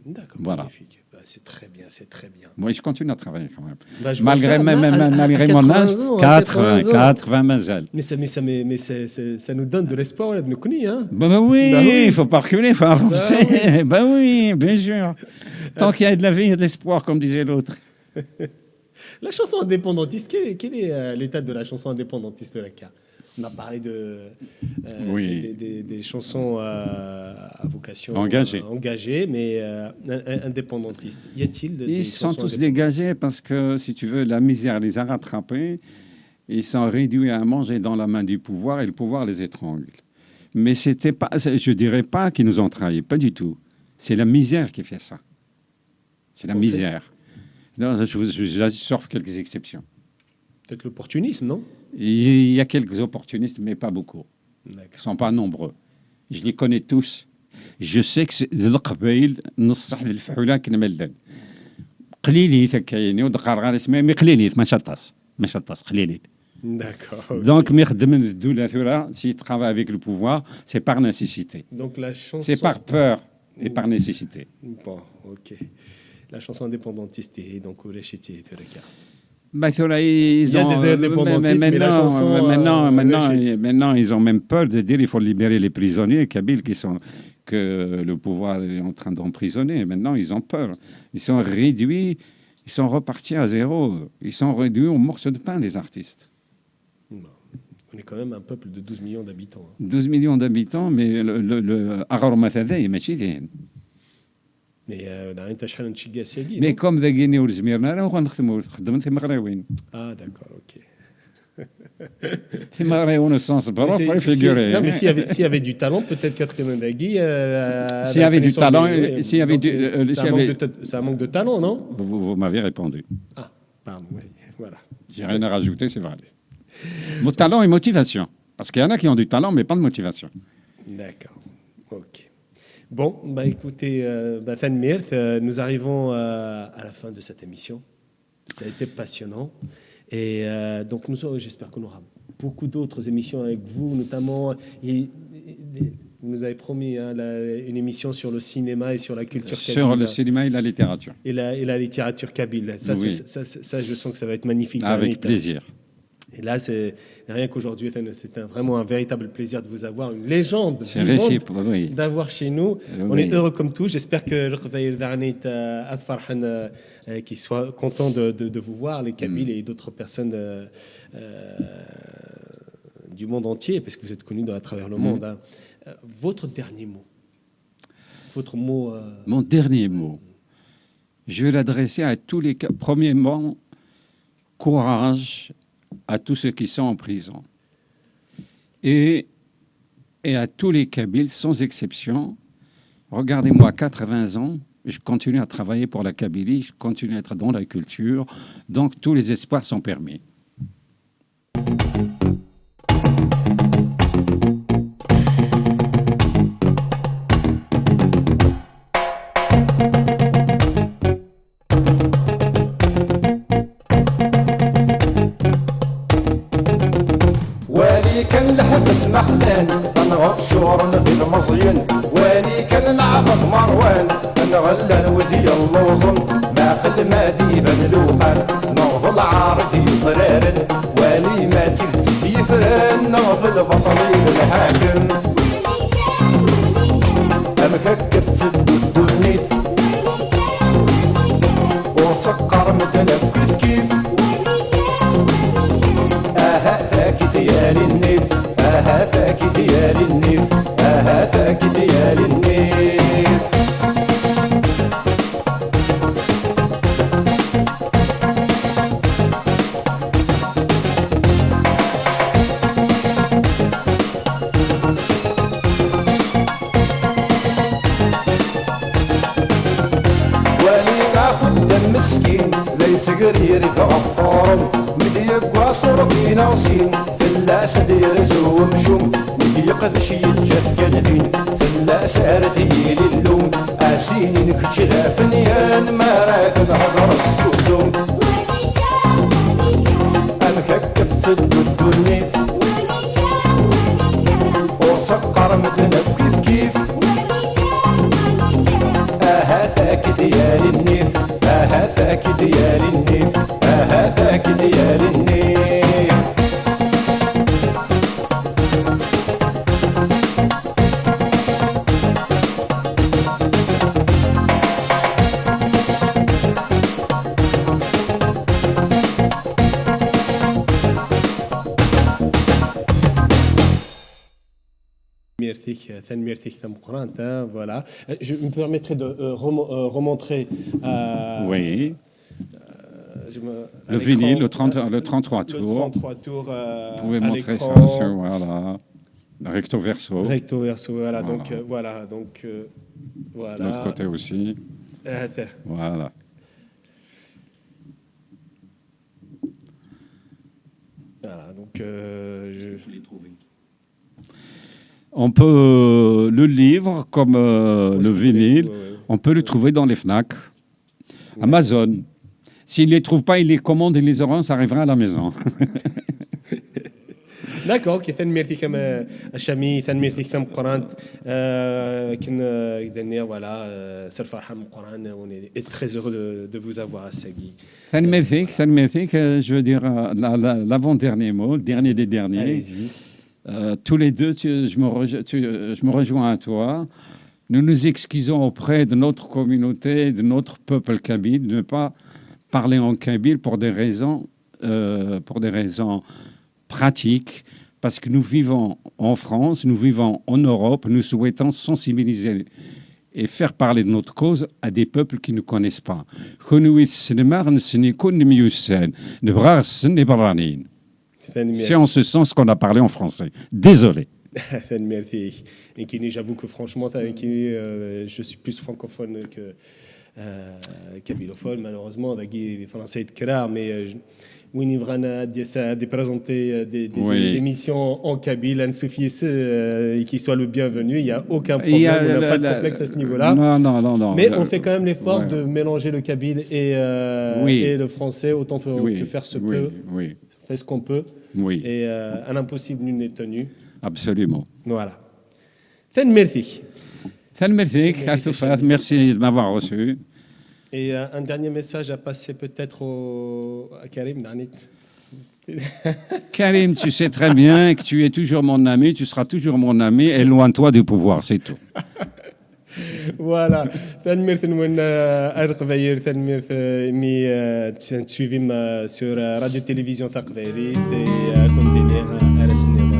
D'accord. Voilà. Magnifique. Bah, c'est très bien, c'est très bien. Moi, je continue à travailler quand même. Bah, je vois Malgré, ça, malgré à mon âge, 80 ans, 80 mazal. Mais ça nous donne de l'espoir, là, de nous connaître. Hein. Bah oui, Bah oui. il faut pas reculer, il faut avancer. Bah Bah oui, bien sûr. Tant qu'il y a de la vie, il y a de l'espoir, comme disait l'autre. La chanson indépendantiste, quel est l'état de la chanson indépendantiste de la CA? On a parlé Oui. des chansons à vocation engagée, mais indépendantistes. Y a-t-il des Ils sont chansons tous dégagés parce que, si tu veux, la misère les a rattrapés. Ils sont réduits à manger dans la main du pouvoir et le pouvoir les étrangle. Mais c'était pas, je dirais pas qu'ils nous ont trahis, pas du tout. C'est la misère qui fait ça. C'est la misère. Non, sauf quelques exceptions. Peut-être l'opportunisme, non? Il y a quelques opportunistes, mais pas beaucoup. Ils ne sont pas nombreux. Je les connais tous. Je sais que c'est القبائل نصح للفحولة كنملل قليليت كايني ودقار اسمها مي قليليت ما شطاس قليليت. D'accord. Donc مي خدم الدولة ثورة s'il travaille avec le pouvoir, c'est par nécessité. Donc la chanson. C'est par peur et par nécessité. Bon, ok. La chanson indépendantiste est donc au Lechiti de la CA. Bah, ils Il y a des indépendantistes, mais la chanson, maintenant, ils ont même peur de dire qu'il faut libérer les prisonniers kabyles que le pouvoir est en train d'emprisonner. Maintenant, ils ont peur. Ils sont réduits, ils sont repartis à zéro. Ils sont réduits au morceau de pain, les artistes. Bon. On est quand même un peuple de 12 millions d'habitants. 12 millions d'habitants, mais mais comme ذا كيني ورزميرنا راه غنخدموا خدمت في مغراوين. Ah d'accord, ok. في مغراوين sens propre et figuré. Non mais s'il y avait du talent, peut-être Catherine Dagui. S'il y avait du talent, c'est un manque de talent, non? Vous m'avez répondu. Ah, pardon, oui, voilà. J'ai rien à rajouter, c'est vrai. Mon talent et motivation, parce qu'il y en a qui ont du talent mais pas de motivation. D'accord, ok. Bon, bah écoutez, Tanmirth, nous arrivons à la fin de cette émission. Ça a été passionnant. Et donc, j'espère qu'on aura beaucoup d'autres émissions avec vous, notamment. Vous nous avez promis une émission sur le cinéma et sur la culture kabyle. Sur le cinéma et la littérature. Et la littérature kabyle. Ça, oui. ça, je sens que ça va être magnifique. Avec plaisir. Et là, c'est rien qu'aujourd'hui, c'est vraiment un véritable plaisir de vous avoir, une légende oui. d'avoir chez nous. Oui. On est heureux comme tout. J'espère que qui soit content de vous voir, les Kabyles et d'autres personnes du monde entier, parce que vous êtes connus à travers le monde. Hein. Votre dernier mot. Votre mot. Mon dernier mot. Je vais l'adresser à tous les. Premièrement, courage à tous ceux qui sont en prison et à tous les Kabyles sans exception. Regardez-moi, 80 ans, je continue à travailler pour la Kabylie, je continue à être dans la culture, donc tous les espoirs sont permis. كان الحب عبد مروان نغلى ودي اللوزن ما قل ما ديبا ملوخان نغض العارض يفرارن والي ما تلتي يفرن نغض البطلين الحاكم أمكك تسد النيف وسكر متنفذ كيف ذاك ديال النيف ذاك ديال النيف ذاك ديال النيف مسكين ليس قرير كغفار مديك واصر فينا وسين فلاس دير زو مشوم مديق ذشي الجد كنبين فلاس اردي للوم اسيني نكتشذا فنيان ما راك نهضر السوسوم امكك تسد الدنيف وسكر مدنب كيف كيف ذاك ديال النيف ذاك ديال النيف ذاك ديال النيف Merci, voilà. Je me permettrai de remontrer oui. Le vinyle, le 33 tours. Le 33 tours. Vous pouvez montrer ça sur, voilà, recto verso. Recto verso, voilà. Donc, voilà. De l'autre côté aussi. Voilà. Voilà, donc je l'ai trouvé. On peut le livre comme le vinyle, on peut le trouver dans les FNAC, Amazon. S'il ne les trouve pas, il les commande et les aura, ça arrivera à la maison. D'accord, ok. Merci كم الشامي merci كم قرآن كنا قدرنا voilà سر فرحة من قرآن on est très heureux de vous avoir à Sagui. Merci, je veux dire l'avant-dernier mot, le dernier des derniers. Allez-y. Tous les deux, je me rejoins à toi. Nous nous excusons auprès de notre communauté, de notre peuple kabyle, de ne pas parler en kabyle pour des raisons pratiques, parce que nous vivons en France, nous vivons en Europe, nous souhaitons sensibiliser et faire parler de notre cause à des peuples qui ne connaissent pas. C'est en ce sens qu'on a parlé en français. Désolé. Merci. J'avoue que franchement, je suis plus francophone que kabylophone, malheureusement. Les Français sont clairs, mais Winnie Vrana a présenter des émissions en kabyle, et qui soit le bienvenu. Il n'y a aucun problème, on n'a pas de complexe à ce niveau-là. Non. Mais on fait quand même l'effort de mélanger le kabyle et le français autant que faire se peut. Fait ce qu'on peut. Et un impossible nul n'est tenu. Absolument. Voilà. Merci. Merci de m'avoir reçu. Et un dernier message à passer peut-être à Karim Danit. Karim, tu sais très bien que tu es toujours mon ami, tu seras toujours mon ami, éloigne-toi du pouvoir, c'est tout. Voilà. Merci suivi sur Radio-Télévision Thaqvairi et à la cinéma.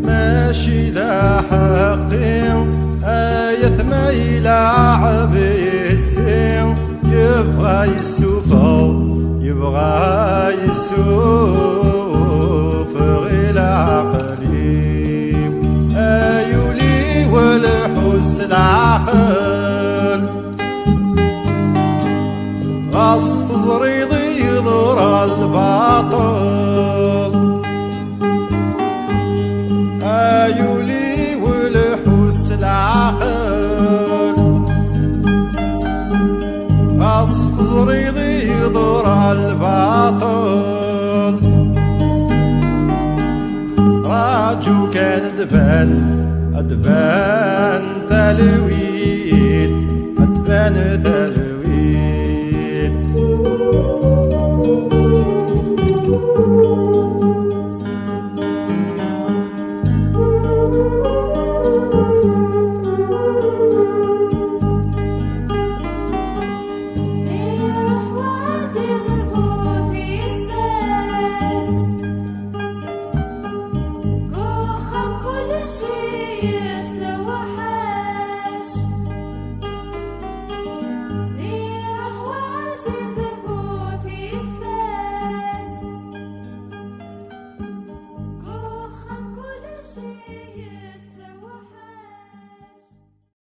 ماشي ذا حقي آية ما يلعب يسيو يبغى يسوفو يبغى يسوف غير عقلي آيولي والحس العقل غصت زريضي يضر الباطل آيولي والحس العقل أدبان